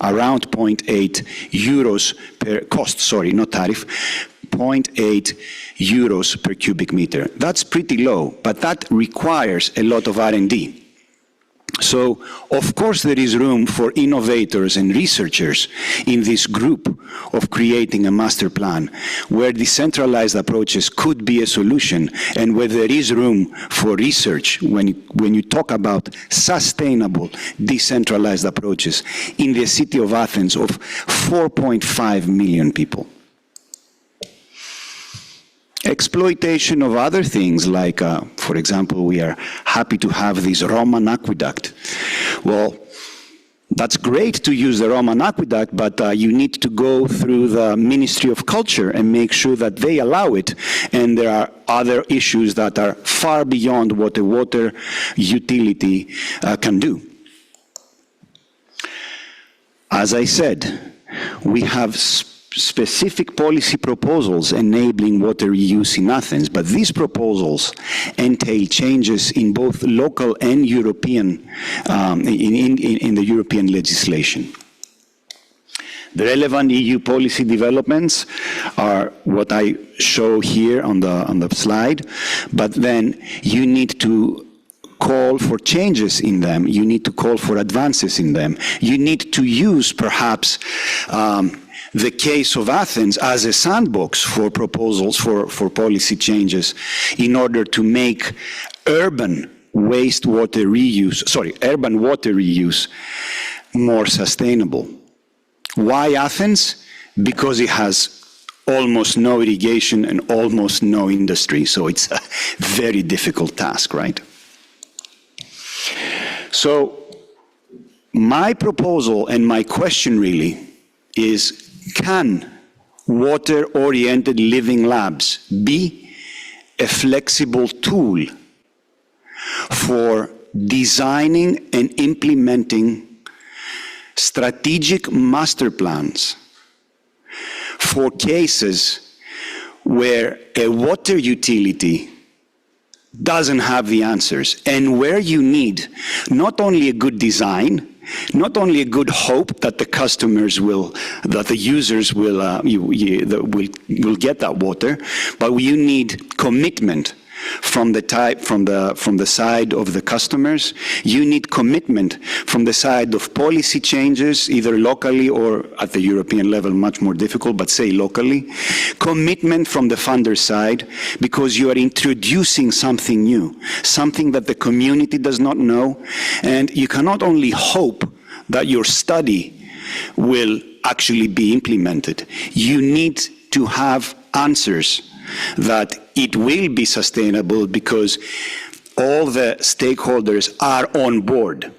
around 0.8 euros per cost, sorry, not tariff, 0.8 euros per cubic meter. That's pretty low, but that requires a lot of R&D. So, of course, there is room for innovators and researchers in this group of creating a master plan where decentralized approaches could be a solution, and where there is room for research when you talk about sustainable decentralized approaches in the city of Athens of 4.5 million people. Exploitation of other things like, for example, we are happy to have this Roman aqueduct. Well, that's great to use the Roman aqueduct, but you need to go through the Ministry of Culture and make sure that they allow it. And there are other issues that are far beyond what a water utility can do. As I said, we have specific policy proposals enabling water reuse in Athens, but these proposals entail changes in both local and European, in the European legislation. The relevant EU policy developments are what I show here on the slide, but then you need to call for changes in them. You need to call for advances in them. You need to use, perhaps, the case of Athens as a sandbox for proposals for policy changes in order to make urban water reuse more sustainable. Why Athens? Because it has almost no irrigation and almost no industry, so it's a very difficult task, right? So my proposal and my question really is, can water-oriented living labs be a flexible tool for designing and implementing strategic master plans for cases where a water utility doesn't have the answers, and where you need not only a good design, not only a good hope that the customers will, that the users will get that water, but you need commitment from the side of the customers. You need commitment from the side of policy changes, either locally or at the European level, much more difficult, but say locally. Commitment from the funder side, because you are introducing something new, something that the community does not know, and you cannot only hope that your study will actually be implemented. You need to have answers that it will be sustainable, because all the stakeholders are on board.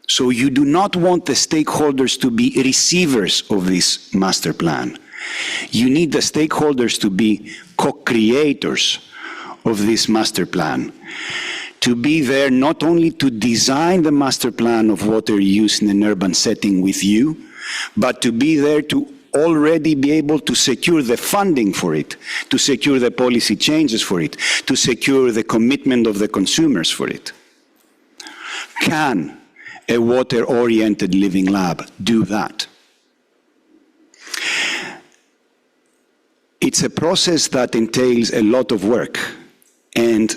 So you do not want the stakeholders to be receivers of this master plan. You need the stakeholders to be co-creators of this master plan, to be there not only to design the master plan of water use in an urban setting with you, but to be there to already be able to secure the funding for it, to secure the policy changes for it, to secure the commitment of the consumers for it. Can a water-oriented living lab do that? It's a process that entails a lot of work, and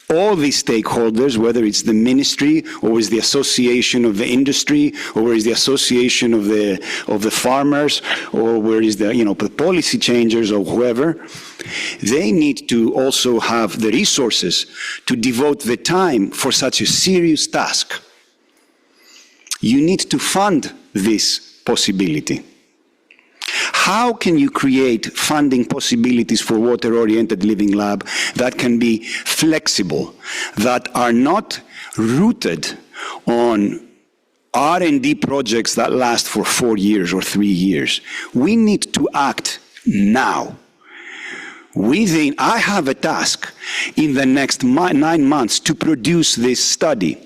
all these stakeholders, whether it's the ministry or is the association of the industry or is the association of the farmers or where is the the policy changers or whoever, they need to also have the resources to devote the time for such a serious task. You need to fund this possibility. How can you create funding possibilities for water-oriented living lab that can be flexible, that are not rooted on R&D projects that last for 4 years or 3 years? We need to act now. I have a task in the next 9 months to produce this study.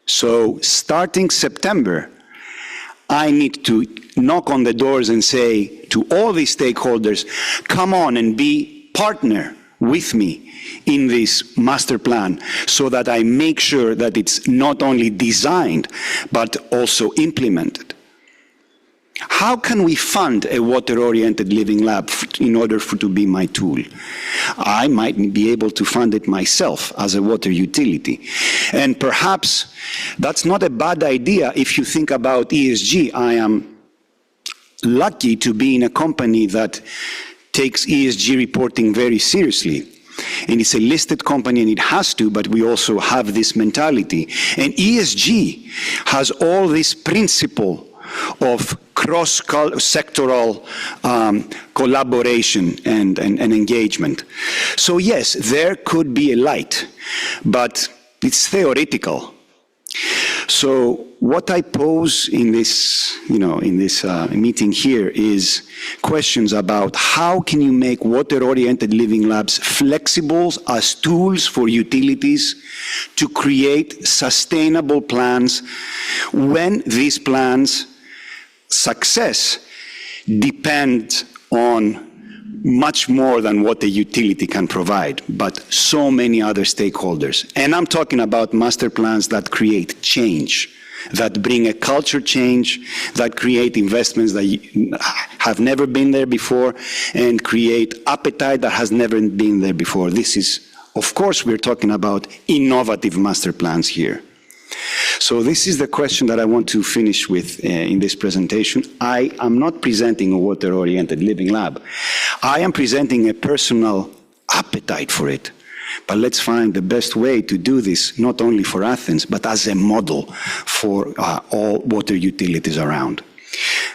So starting September, I need to knock on the doors and say to all these stakeholders, come on and be partner with me in this master plan, so that I make sure that it's not only designed, but also implemented. How can we fund a water-oriented living lab in order to be my tool? I might be able to fund it myself as a water utility. And perhaps that's not a bad idea if you think about ESG. I am lucky to be in a company that takes ESG reporting very seriously. And it's a listed company, and it has to, but we also have this mentality. And ESG has all this principle of cross-sectoral collaboration and engagement. So yes, there could be a light, but it's theoretical. So what I pose in this, meeting here is questions about how can you make water-oriented living labs flexible as tools for utilities to create sustainable plans when these plans' success depends on much more than what the utility can provide, but so many other stakeholders. And I'm talking about master plans that create change, that bring a culture change, that create investments that have never been there before, and create appetite that has never been there before. This is, of course, we're talking about innovative master plans here. So this is the question that I want to finish with in this presentation. I am not presenting a water-oriented living lab. I am presenting a personal appetite for it. But let's find the best way to do this, not only for Athens, but as a model for all water utilities around.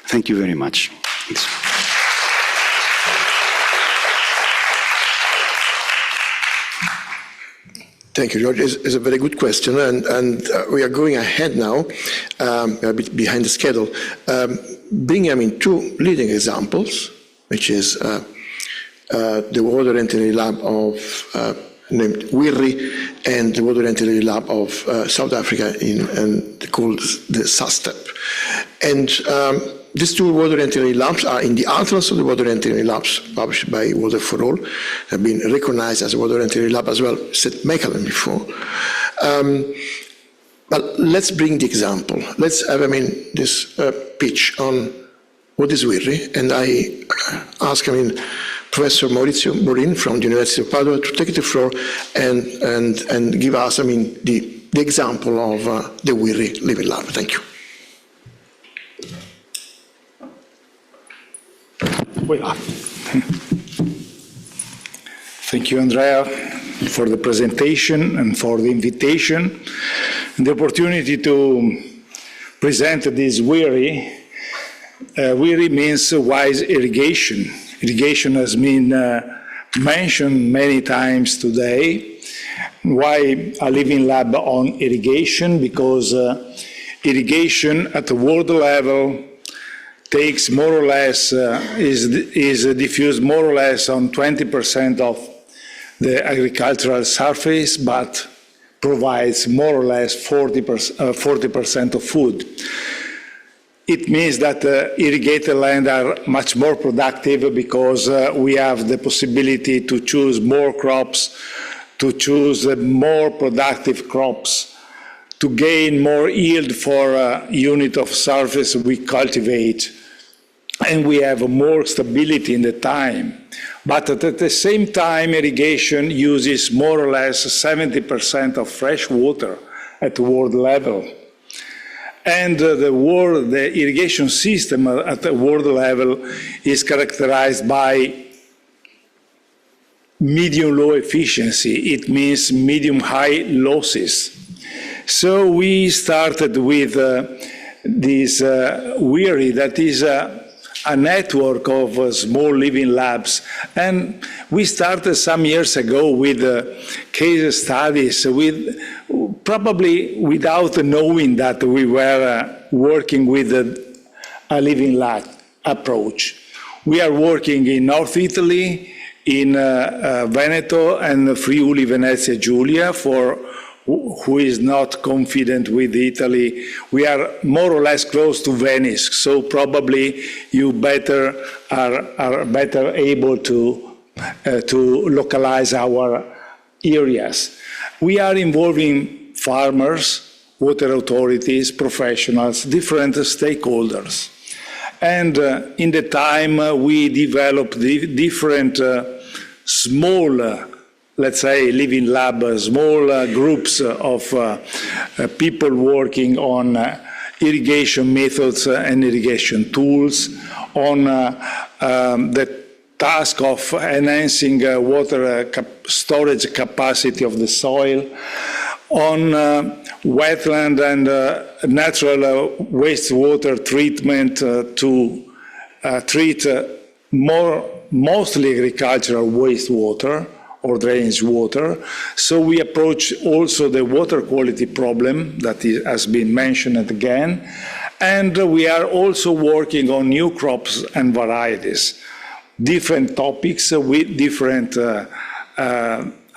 Thank you very much. Thanks. Thank you, George. It's a very good question, and we are going ahead now, a bit behind the schedule, bringing two leading examples, which is the water engineering lab of named WIRI and the water engineering lab of South Africa called the SASTEP. And these two water engineering labs are in the Atlas of the water engineering labs published by Water for All, have been recognized as a water engineering lab as well, said Mechelen before. But let's bring the example. Let's have, this pitch on what is WIRI, and I ask, Professor Maurizio Borin from the University of Padua to take the floor and give us, the example of the WIRI Living Lab. Thank you. Thank you, Andrea, for the presentation and for the invitation and the opportunity to present this WIRI. WIRI means wise irrigation. Irrigation has been mentioned many times today. Why a living lab on irrigation? Because irrigation at the world level takes more or less, is diffused more or less on 20% of the agricultural surface, but provides more or less 40% of food. It means that irrigated land are much more productive because we have the possibility to choose more crops, to choose more productive crops, to gain more yield for a unit of surface we cultivate, and we have more stability in the time. But at the same time, irrigation uses more or less 70% of fresh water at the world level. And the irrigation system at the world level is characterized by medium-low efficiency. It means medium-high losses. So we started with this WIRI, that is a network of small living labs. And we started some years ago with case studies, probably without knowing that we were working with a living lab approach. We are working in North Italy, in Veneto and Friuli Venezia Giulia. For who is not confident with Italy, we are more or less close to Venice, so probably you are better able to localize our areas. We are involving farmers, water authorities, professionals, different stakeholders. And in the time, we developed different small, let's say, living lab, small groups of people working on irrigation methods and irrigation tools, on the task of enhancing water storage capacity of the soil, on wetland and natural wastewater treatment to treat mostly agricultural wastewater or drainage water. So we approach also the water quality problem that has been mentioned again. And we are also working on new crops and varieties, different topics with different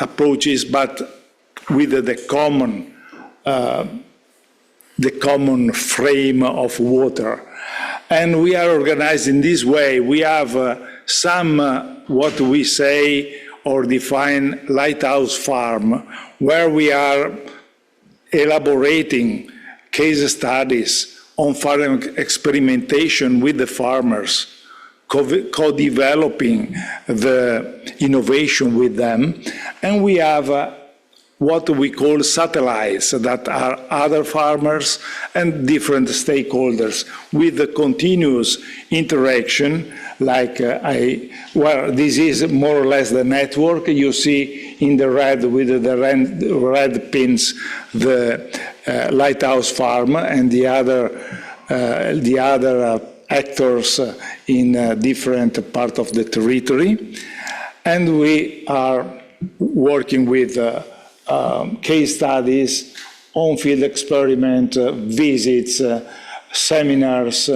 approaches, but with the common frame of water. And we are organized in this way. We have some, what we say or define lighthouse farm, where we are elaborating case studies on farm experimentation with the farmers, co-developing the innovation with them, and we have what we call satellites that are other farmers and different stakeholders with the continuous interaction like well, this is more or less the network. You see in the red with the red pins the lighthouse farm and the other actors in different part of the territory. And we are working with case studies, on-field experiment, visits, seminars,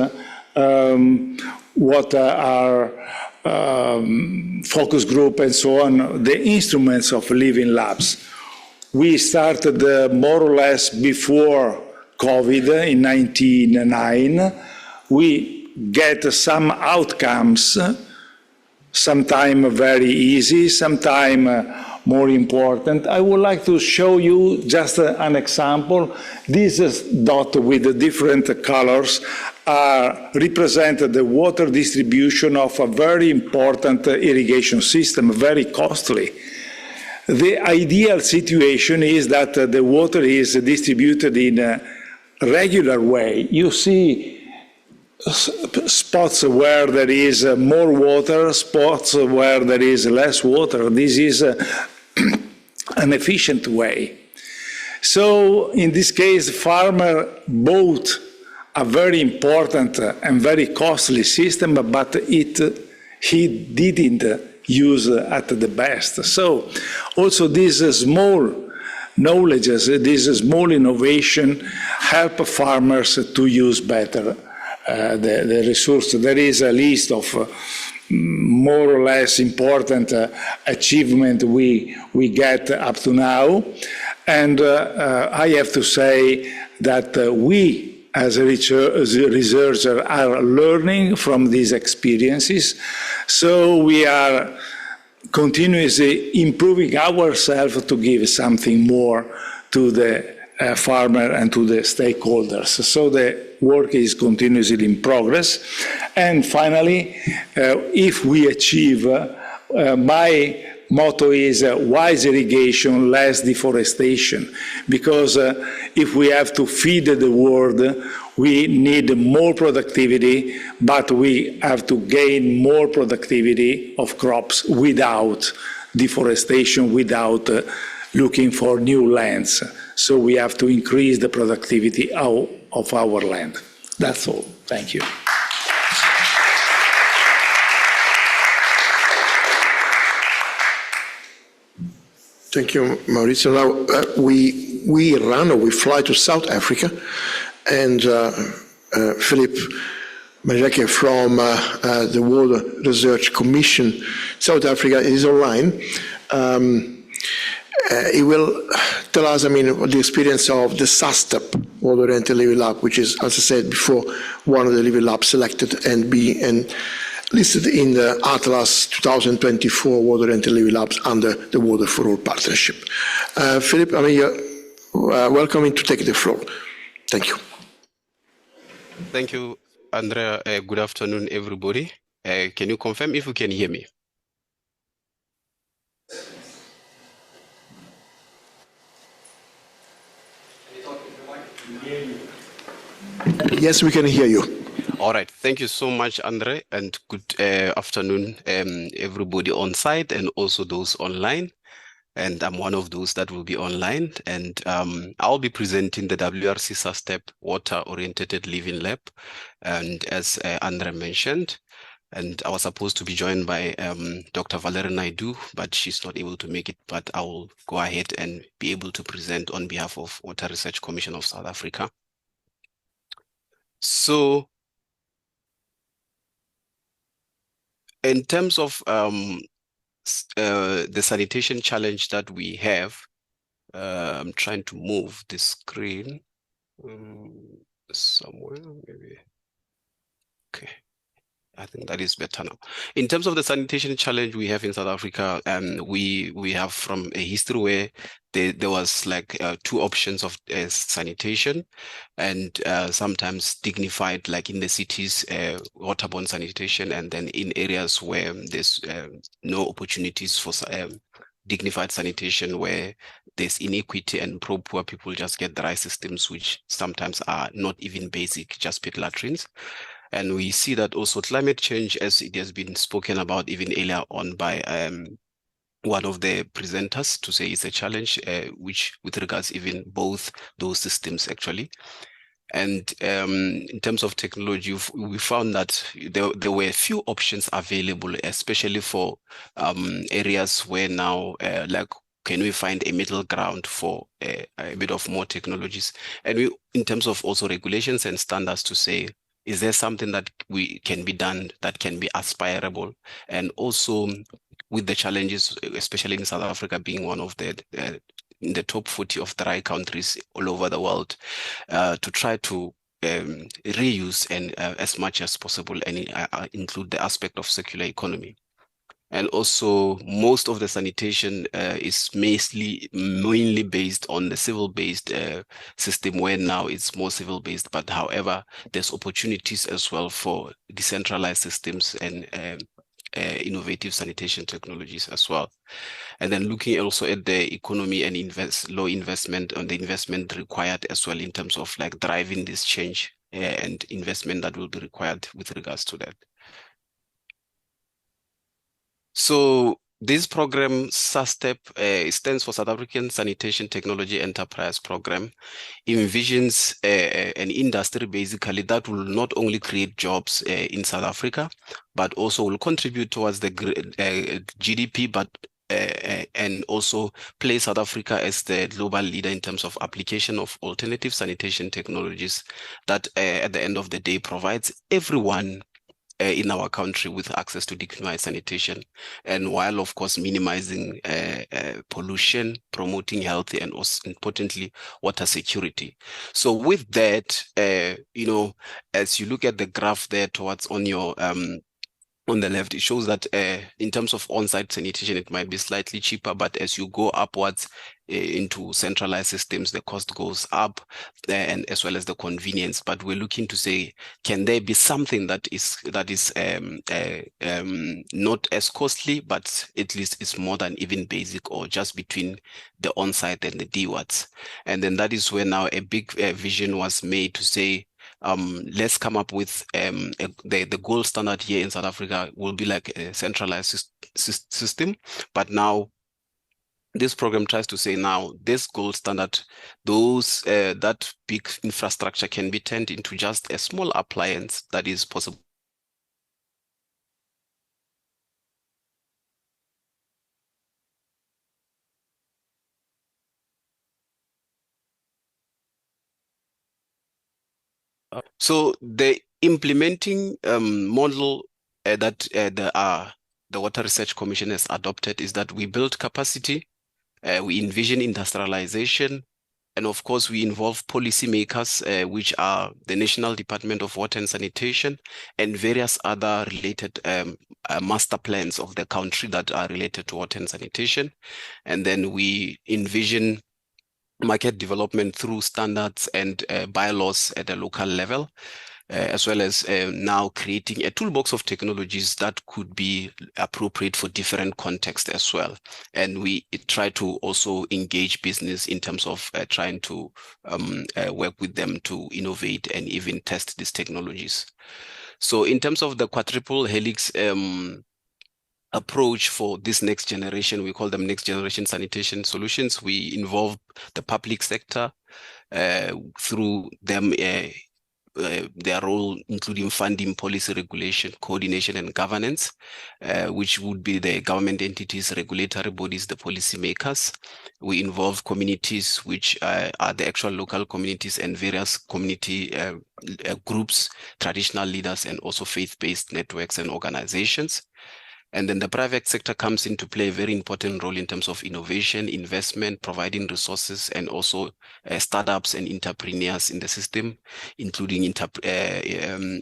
what are focus group and so on, the instruments of living labs. We started more or less before COVID in 1999. We get some outcomes, sometimes very easy, sometimes more important. I would like to show you just an example. This dot with the different colors represent the water distribution of a very important irrigation system, very costly. The ideal situation is that the water is distributed in a regular way. You see spots where there is more water, spots where there is less water. This is an efficient way. So in this case, farmer bought a very important and very costly system, but he didn't use at the best. So also these small knowledges, this small innovation help farmers to use better the resource. There is a list of more or less important achievement we get up to now. And I have to say that we as a researcher are learning from these experiences. So we are continuously improving ourselves to give something more to the farmer and to the stakeholders. So the work is continuously in progress. And finally, if we achieve, my motto is wise irrigation, less deforestation, because if we have to feed the world, we need more productivity, but we have to gain more productivity of crops without deforestation, without looking for new lands. So we have to increase the productivity of our land. That's all. Thank you. Thank you, Maurizio. Now, we fly to South Africa, and Philippe Majeke from the World Research Commission, South Africa, is online. He will tell us, the experience of the SASTEP, Water-Oriented Living Lab, which is, as I said before, one of the living labs selected and listed in the Atlas 2024 Water-Oriented Living Labs under the Water for All partnership. Philippe, you're welcome to take the floor. Thank you. Thank you, Andrea. Good afternoon, everybody. Can you confirm if you can hear me? Yes, we can hear you. All right. Thank you so much, Andre, and good afternoon, everybody on site and also those online. And I'm one of those that will be online. And I'll be presenting the WRC SASTEP Water-Oriented Living Lab. And as Andre mentioned, and I was supposed to be joined by Dr. Valerie Naidu, but she's not able to make it. But I will go ahead and be able to present on behalf of Water Research Commission of South Africa. So in terms of the sanitation challenge that we have, I'm trying to move the screen somewhere, maybe. Okay. I think that is better now. In terms of the sanitation challenge we have in South Africa, we have from a history where there was like two options of sanitation, and sometimes dignified, like in the cities, waterborne sanitation, and then in areas where there's no opportunities for dignified sanitation, where there's inequity and poor people just get dry systems, which sometimes are not even basic, just pit latrines. And we see that also climate change, as it has been spoken about even earlier on by one of the presenters, to say it's a challenge, which with regards even both those systems actually. And in terms of technology, we found that there were few options available, especially for areas where now, like, can we find a middle ground for a bit of more technologies? And we, in terms of also regulations and standards, to say, is there something that can be done that can be aspirable? And also with the challenges, especially in South Africa being one of the in the top 40 of dry countries all over the world, to try to reuse and as much as possible and include the aspect of circular economy. And also, most of the sanitation is mainly based on the civil-based system, where now it's more civil-based. But however, there's opportunities as well for decentralized systems and innovative sanitation technologies as well. And then looking also at the economy and low investment on the investment required as well, in terms of like driving this change and investment that will be required with regards to that. So this program, SASTEP, stands for South African Sanitation Technology Enterprise Program, envisions an industry basically that will not only create jobs in South Africa, but also will contribute towards the GDP, but and also place South Africa as the global leader in terms of application of alternative sanitation technologies that at the end of the day provides everyone in our country with access to dignified sanitation, and while of course minimizing pollution, promoting healthy, and also importantly water security. So with that, you know, as you look at the graph there towards on your on the left, it shows that in terms of on-site sanitation, it might be slightly cheaper, but as you go upwards into centralized systems, the cost goes up, and as well as the convenience. But we're looking to say, can there be something that is not as costly, but at least it's more than even basic, or just between the on-site and the DWATs? And then that is where now a big vision was made to say, let's come up with the gold standard here in South Africa will be like a centralized system. But now this program tries to say, now this gold standard, those that big infrastructure can be turned into just a small appliance that is possible. So the implementing model that the Water Research Commission has adopted is that we build capacity, we envision industrialization, and of course we involve policymakers, which are the National Department of Water and Sanitation and various other related master plans of the country that are related to water and sanitation. And then we envision market development through standards and bylaws at a local level, as well as now creating a toolbox of technologies that could be appropriate for different contexts as well. And we try to also engage business in terms of trying to work with them to innovate and even test these technologies. So in terms of the quadruple helix approach for this next generation, we call them next generation sanitation solutions. We involve the public sector through them, their role, including funding, policy, regulation, coordination, and governance, which would be the government entities, regulatory bodies, the policy makers. We involve communities, which are the actual local communities and various community groups, traditional leaders, and also faith-based networks and organizations. And then the private sector comes into play a very important role in terms of innovation, investment, providing resources, and also startups and entrepreneurs in the system, including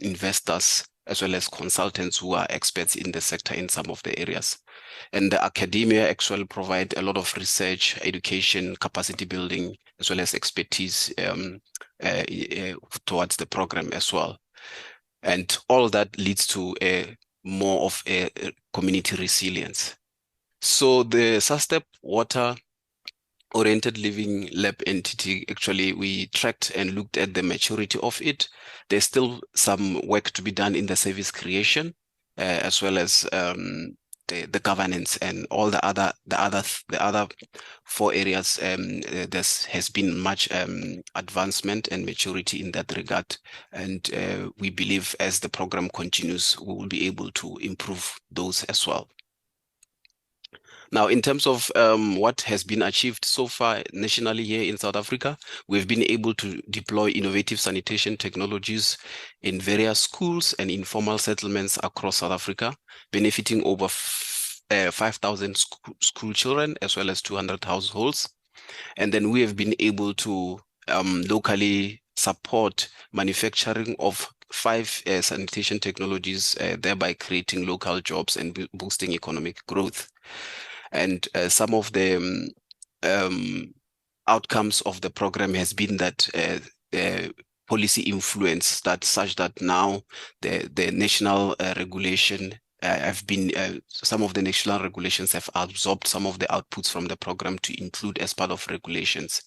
investors as well as consultants who are experts in the sector in some of the areas. And the academia actually provide a lot of research, education, capacity building, as well as expertise towards the program as well. And all that leads to more of a community resilience. So the SASTEP Water Oriented Living Lab entity, actually, we tracked and looked at the maturity of it. There's still some work to be done in the service creation, as well as the governance and all the other 4 areas. There has been much advancement and maturity in that regard, and we believe as the program continues, we will be able to improve those as well. Now, in terms of what has been achieved so far nationally here in South Africa, we've been able to deploy innovative sanitation technologies in various schools and informal settlements across South Africa, benefiting over 5,000 school children as well as 200 households. And then we have been able to locally support manufacturing of 5 sanitation technologies, thereby creating local jobs and boosting economic growth. And some of the outcomes of the program has been that policy influence, that such that now the national regulation have been, some of the national regulations have absorbed some of the outputs from the program to include as part of regulations.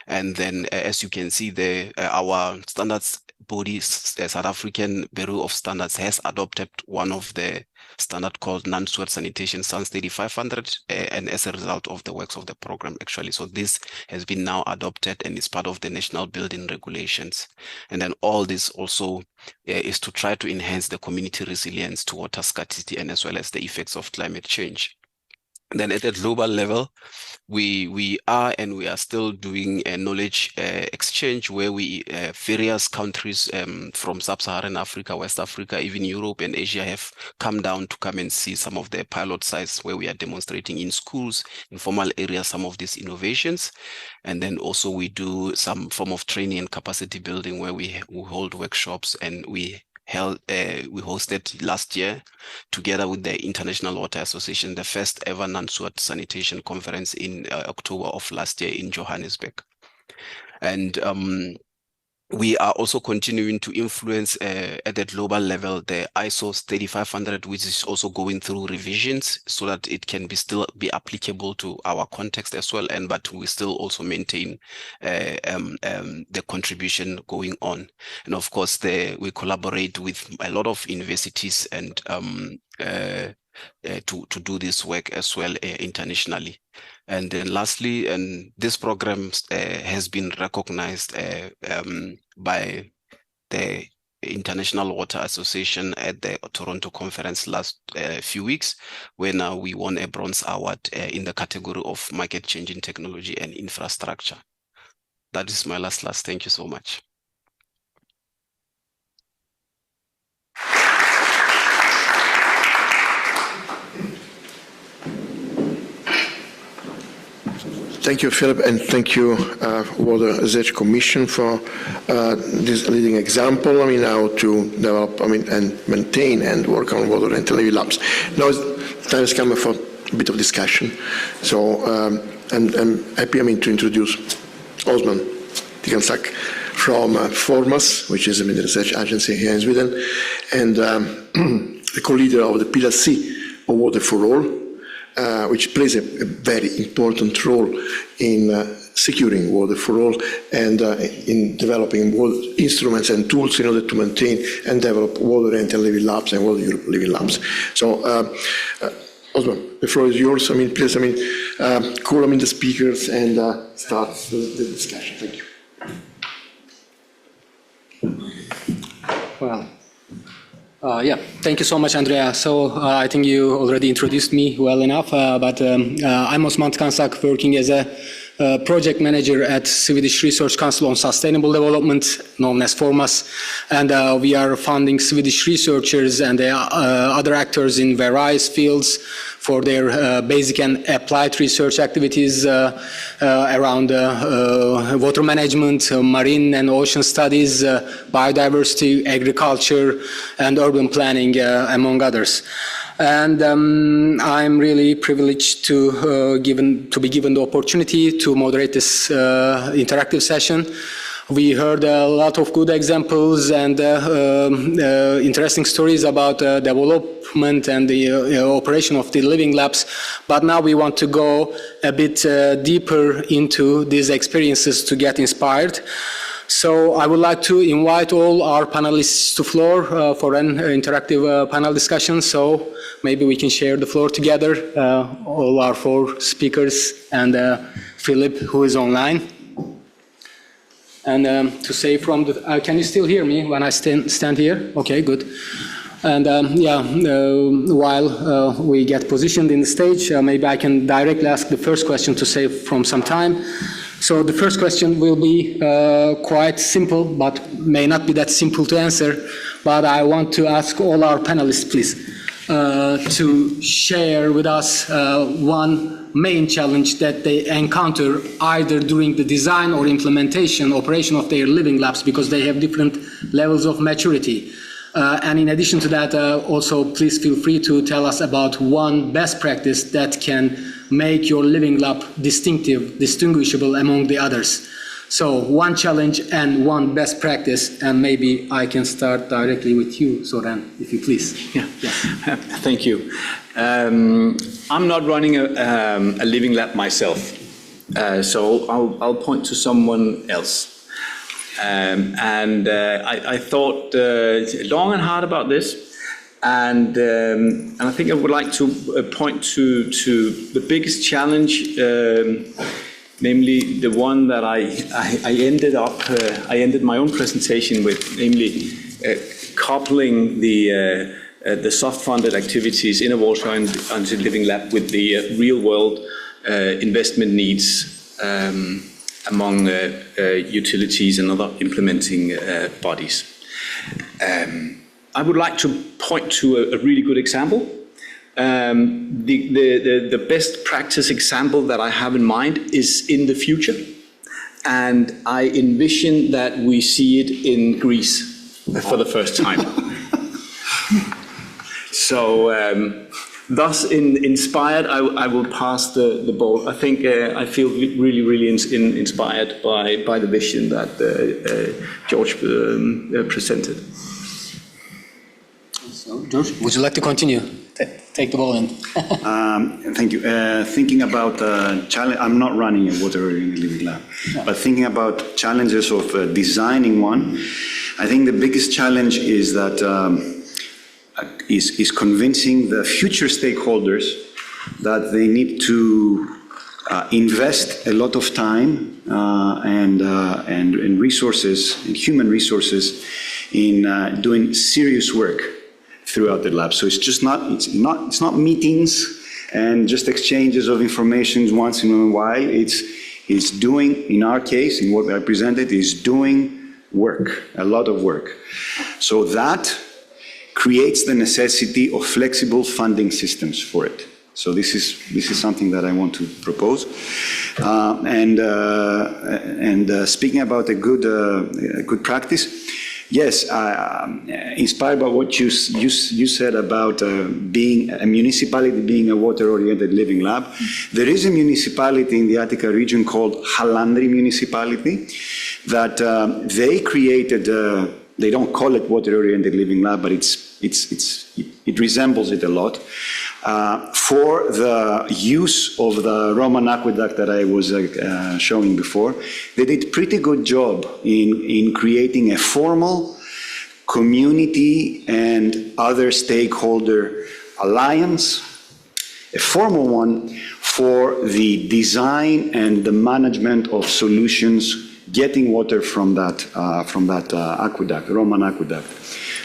And then as you can see there, our standards body, South African Bureau of Standards, has adopted one of the standard called non-sewage sanitation, SANS 3500, and as a result of the works of the program, actually. So this has been now adopted and is part of the national building regulations. And then all this also is to try to enhance the community resilience to water scarcity and as well as the effects of climate change. And then at a global level, we are still doing a knowledge exchange where various countries from sub-Saharan Africa, West Africa, even Europe and Asia have come down to come and see some of the pilot sites where we are demonstrating in schools, in formal areas, some of these innovations. And then also we do some form of training and capacity building where we hold workshops, and we hosted last year together with the International Water Association the first ever non-sewage sanitation conference in October of last year in Johannesburg. And we are also continuing to influence at the global level the ISO 3500, which is also going through revisions so that it can still be applicable to our context as well, but we still also maintain the contribution going on. And of course, we collaborate with a lot of universities and to do this work as well internationally. And then lastly, this program has been recognized by the International Water Association at the Toronto conference last few weeks, where now we won a bronze award in the category of market changing technology and infrastructure. That is my last. Thank you so much. Thank you, Philip, and thank you, Water Research Commission, for this leading example. How to develop, and maintain and work on water and living labs. Now the time has come for a bit of discussion. So I'm happy, to introduce Osman Tigansak from FORMAS, which is a research agency here in Sweden, and the co-leader of the Pillar C of Water for All, which plays a very important role in securing water for all and in developing water instruments and tools in order to maintain and develop water and living labs and water Europe living labs. So, Osman, the floor is yours. Please, call the speakers and start the discussion. Thank you. Well. Thank you so much, Andrea. So I think you already introduced me well enough, but I'm Osman Tigansak, working as a project manager at Swedish Research Council on Sustainable Development, known as FORMAS, and we are funding Swedish researchers and other actors in various fields for their basic and applied research activities around water management, marine and ocean studies, biodiversity, agriculture, and urban planning, among others. And I'm really privileged to be given the opportunity to moderate this interactive session. We heard a lot of good examples and interesting stories about development and the operation of the living labs, but now we want to go a bit deeper into these experiences to get inspired. So I would like to invite all our panelists to floor for an interactive panel discussion. So maybe we can share the floor together, all our 4 speakers and Philip, who is online. And to say from the, can you still hear me when I stand here? Okay, good. And while we get positioned in the stage, maybe I can directly ask the first question to save from some time. So the first question will be quite simple, but may not be that simple to answer. But I want to ask all our panelists, please, to share with us one main challenge that they encounter either during the design or implementation operation of their living labs, because they have different levels of maturity. And in addition to that, also please feel free to tell us about one best practice that can make your living lab distinguishable among the others. So one challenge and one best practice, and maybe I can start directly with you, Soren, if you please. Yeah. Thank you. I'm not running a living lab myself, so I'll point to someone else. I thought long and hard about this, and I think I would like to point to the biggest challenge, namely the one that I ended my own presentation with, namely coupling the soft-funded activities in a water-oriented living lab with the real-world investment needs among utilities and other implementing bodies. I would like to point to a really good example. The best practice example that I have in mind is in the future, and I envision that we see it in Greece for the first time. So, thus inspired, I will pass the ball. I think I feel really inspired by the vision that George presented. So, George, would you like to continue? Take the ball in. Thank you. Thinking about challenge, I'm not running a water-oriented living lab, but thinking about challenges of designing one, I think the biggest challenge is that is convincing the future stakeholders that they need to invest a lot of time and resources, and human resources, in doing serious work throughout the lab. So it's not meetings and just exchanges of information once in a while. It's doing, in our case, in what I presented, is doing work, a lot of work. So that creates the necessity of flexible funding systems for it. So this is something that I want to propose. Speaking about a good practice, yes, inspired by what you said about being a municipality, being a water-oriented living lab. There is a municipality in the Attica region called Halandri municipality that they created. They don't call it water-oriented living lab, but it resembles it a lot. For the use of the Roman aqueduct that I was showing before, they did a pretty good job in creating a formal community and other stakeholder alliance, a formal one for the design and the management of solutions getting water from that aqueduct, Roman aqueduct.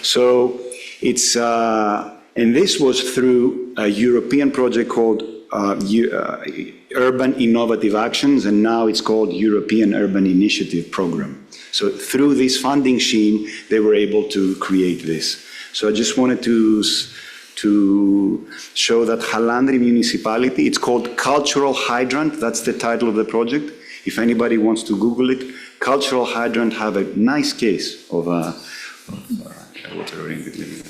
So it's and this was through a European project called Urban Innovative Actions, and now it's called European Urban Initiative Program. So through this funding scheme, they were able to create this. So I just wanted to show that Halandri municipality, it's called Cultural Hydrant, that's the title of the project. If anybody wants to Google it, Cultural Hydrant have a nice case of water-oriented living.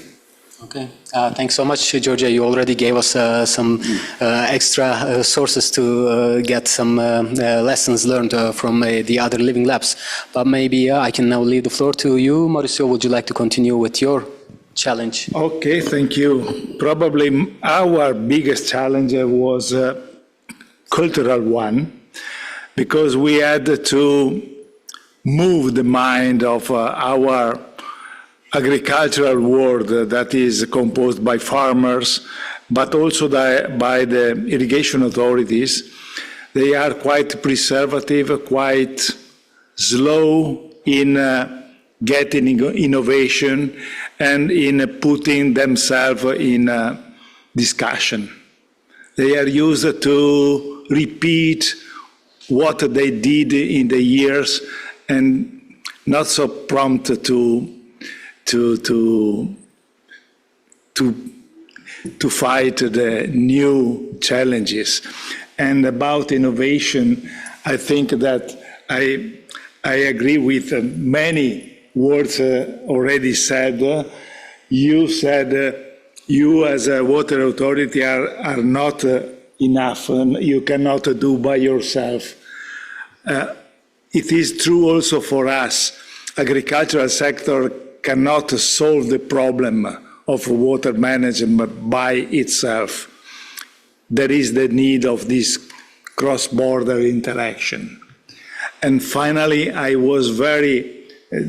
Okay, thanks so much, Georgia. You already gave us some extra sources to get some lessons learned from the other living labs. But maybe I can now leave the floor to you, Mauricio. Would you like to continue with your challenge? Okay, thank you. Probably our biggest challenge was a cultural one, because we had to move the mind of our agricultural world that is composed by farmers, but also by the irrigation authorities. They are quite preservative, quite slow in getting innovation and in putting themselves in discussion. They are used to repeat what they did in the years and not so prompt to fight the new challenges. And about innovation, I think that I agree with many words already said. You said you as a water authority are not enough, and you cannot do by yourself. It is true also for us. Agricultural sector cannot solve the problem of water management by itself. There is the need of this cross-border interaction. And finally, I was very,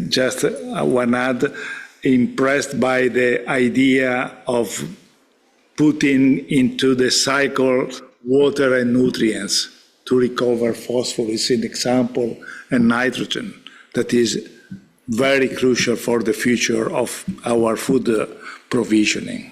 just one add, impressed by the idea of putting into the cycle water and nutrients to recover phosphorus, in example, and nitrogen. That is very crucial for the future of our food provisioning.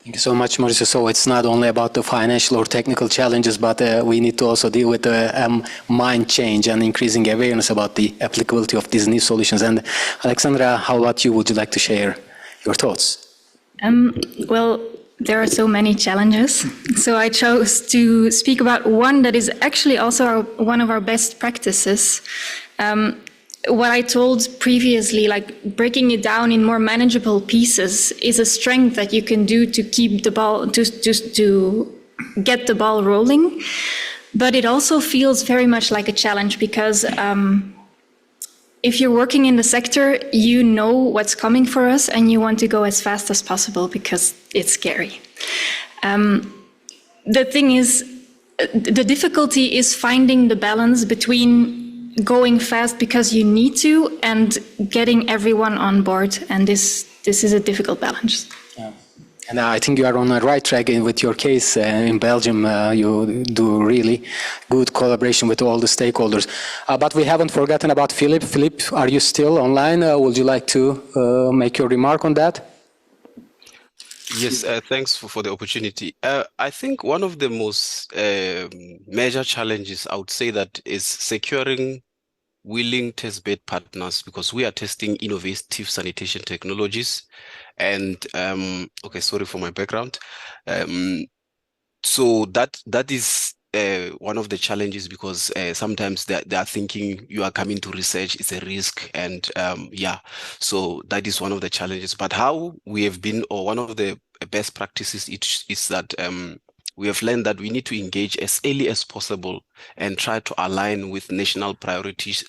Thank you so much, Mauricio. So it's not only about the financial or technical challenges, but we need to also deal with the mind change and increasing awareness about the applicability of these new solutions. And Alexandra, how about you? Would you like to share your thoughts? Well, there are so many challenges. So I chose to speak about one that is actually also one of our best practices. What I told previously, like breaking it down in more manageable pieces, is a strength that you can do to keep the ball, to get the ball rolling. But it also feels very much like a challenge because if you're working in the sector, you know what's coming for us and you want to go as fast as possible because it's scary. The thing is, the difficulty is finding the balance between going fast because you need to and getting everyone on board. And this is a difficult balance. Yeah. And I think you are on the right track with your case in Belgium. You do really good collaboration with all the stakeholders. But we haven't forgotten about Philip. Philip, are you still online? Would you like to make your remark on that? Yes, thanks for the opportunity. I think one of the most major challenges, I would say, that is securing willing testbed partners, because we are testing innovative sanitation technologies. And okay, sorry for my background. So that is one of the challenges, because sometimes they are thinking you are coming to research, it's a risk, and yeah, so that is one of the challenges. But how we have been, or one of the best practices is that we have learned that we need to engage as early as possible and try to align with national priorities,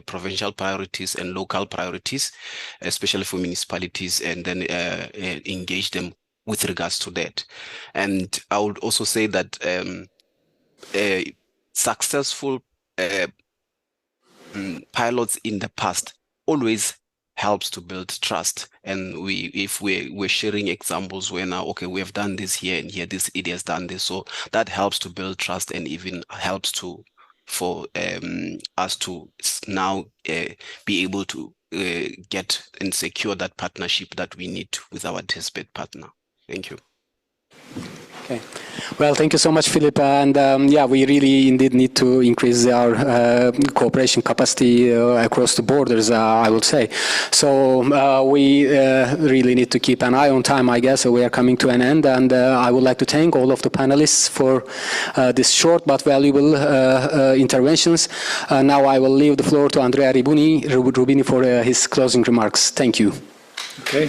provincial priorities, and local priorities, especially for municipalities, and then engage them with regards to that. And I would also say that successful pilots in the past always helps to build trust. And if we're sharing examples where now, okay, we have done this here and here, this it has done this, so that helps to build trust and even helps for us to now be able to get and secure that partnership that we need with our testbed partner. Thank you. Okay. Well, thank you so much, Philip. And yeah, we really indeed need to increase our cooperation capacity across the borders, I would say. So we really need to keep an eye on time, I guess. So we are coming to an end. And I would like to thank all of the panelists for this short but valuable interventions. Now I will leave the floor to Andrea Rubini for his closing remarks. Thank you. Okay.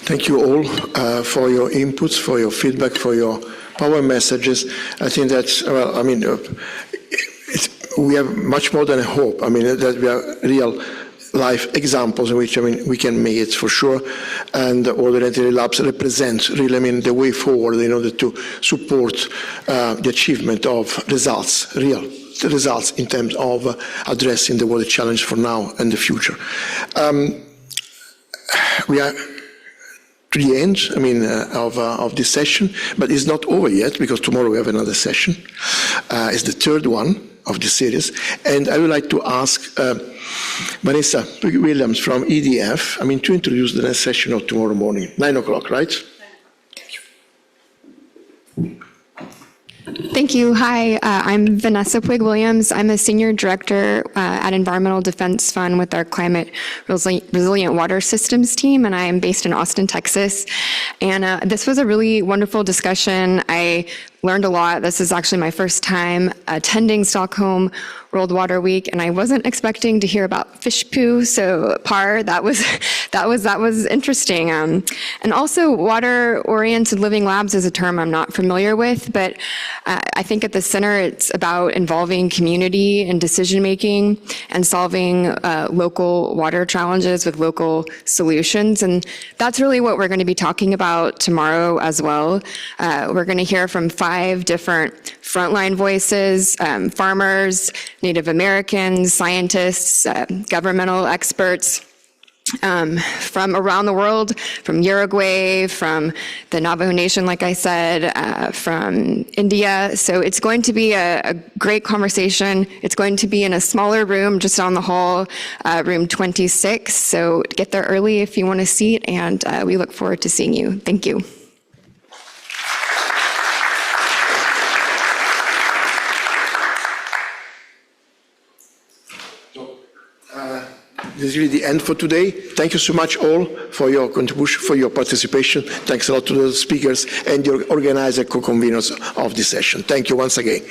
Thank you all for your inputs, for your feedback, for your power messages. I think that's, well, I mean, we have much more than a hope. I mean, that we are real life examples in which, I mean, we can make it for sure. And all the Entity Labs represent really, I mean, the way forward in order to support the achievement of results, real results in terms of addressing the water challenge for now and the future. We are to the end, I mean, of this session, but it's not over yet because tomorrow we have another session. It's the third one of the series, and I would like to ask Vanessa Williams from EDF, I mean, to introduce the next session of tomorrow morning, 9 o'clock, right? Thank you. Hi, I'm Vanessa Puig-Williams. I'm a senior director at Environmental Defense Fund with our Climate Resilient Water Systems team, and I am based in Austin, Texas. And this was a really wonderful discussion. I learned a lot. This is actually my first time attending Stockholm World Water Week, and I wasn't expecting to hear about fish poo, so PAR, that was interesting. And also, water-oriented living labs is a term I'm not familiar with, but I think at the center it's about involving community in decision-making and solving local water challenges with local solutions, and that's really what we're going to be talking about tomorrow as well. We're going to hear from 5 different frontline voices, farmers, Native Americans, scientists, governmental experts from around the world, from Uruguay, from the Navajo Nation, like I said, from India. So it's going to be a great conversation. It's going to be in a smaller room just down the hall, room 26. So get there early if you want a seat, and we look forward to seeing you. Thank you. This is really the end for today. Thank you so much all for your contribution, for your participation. Thanks a lot to the speakers and your organizer, co-conveners of this session. Thank you once again.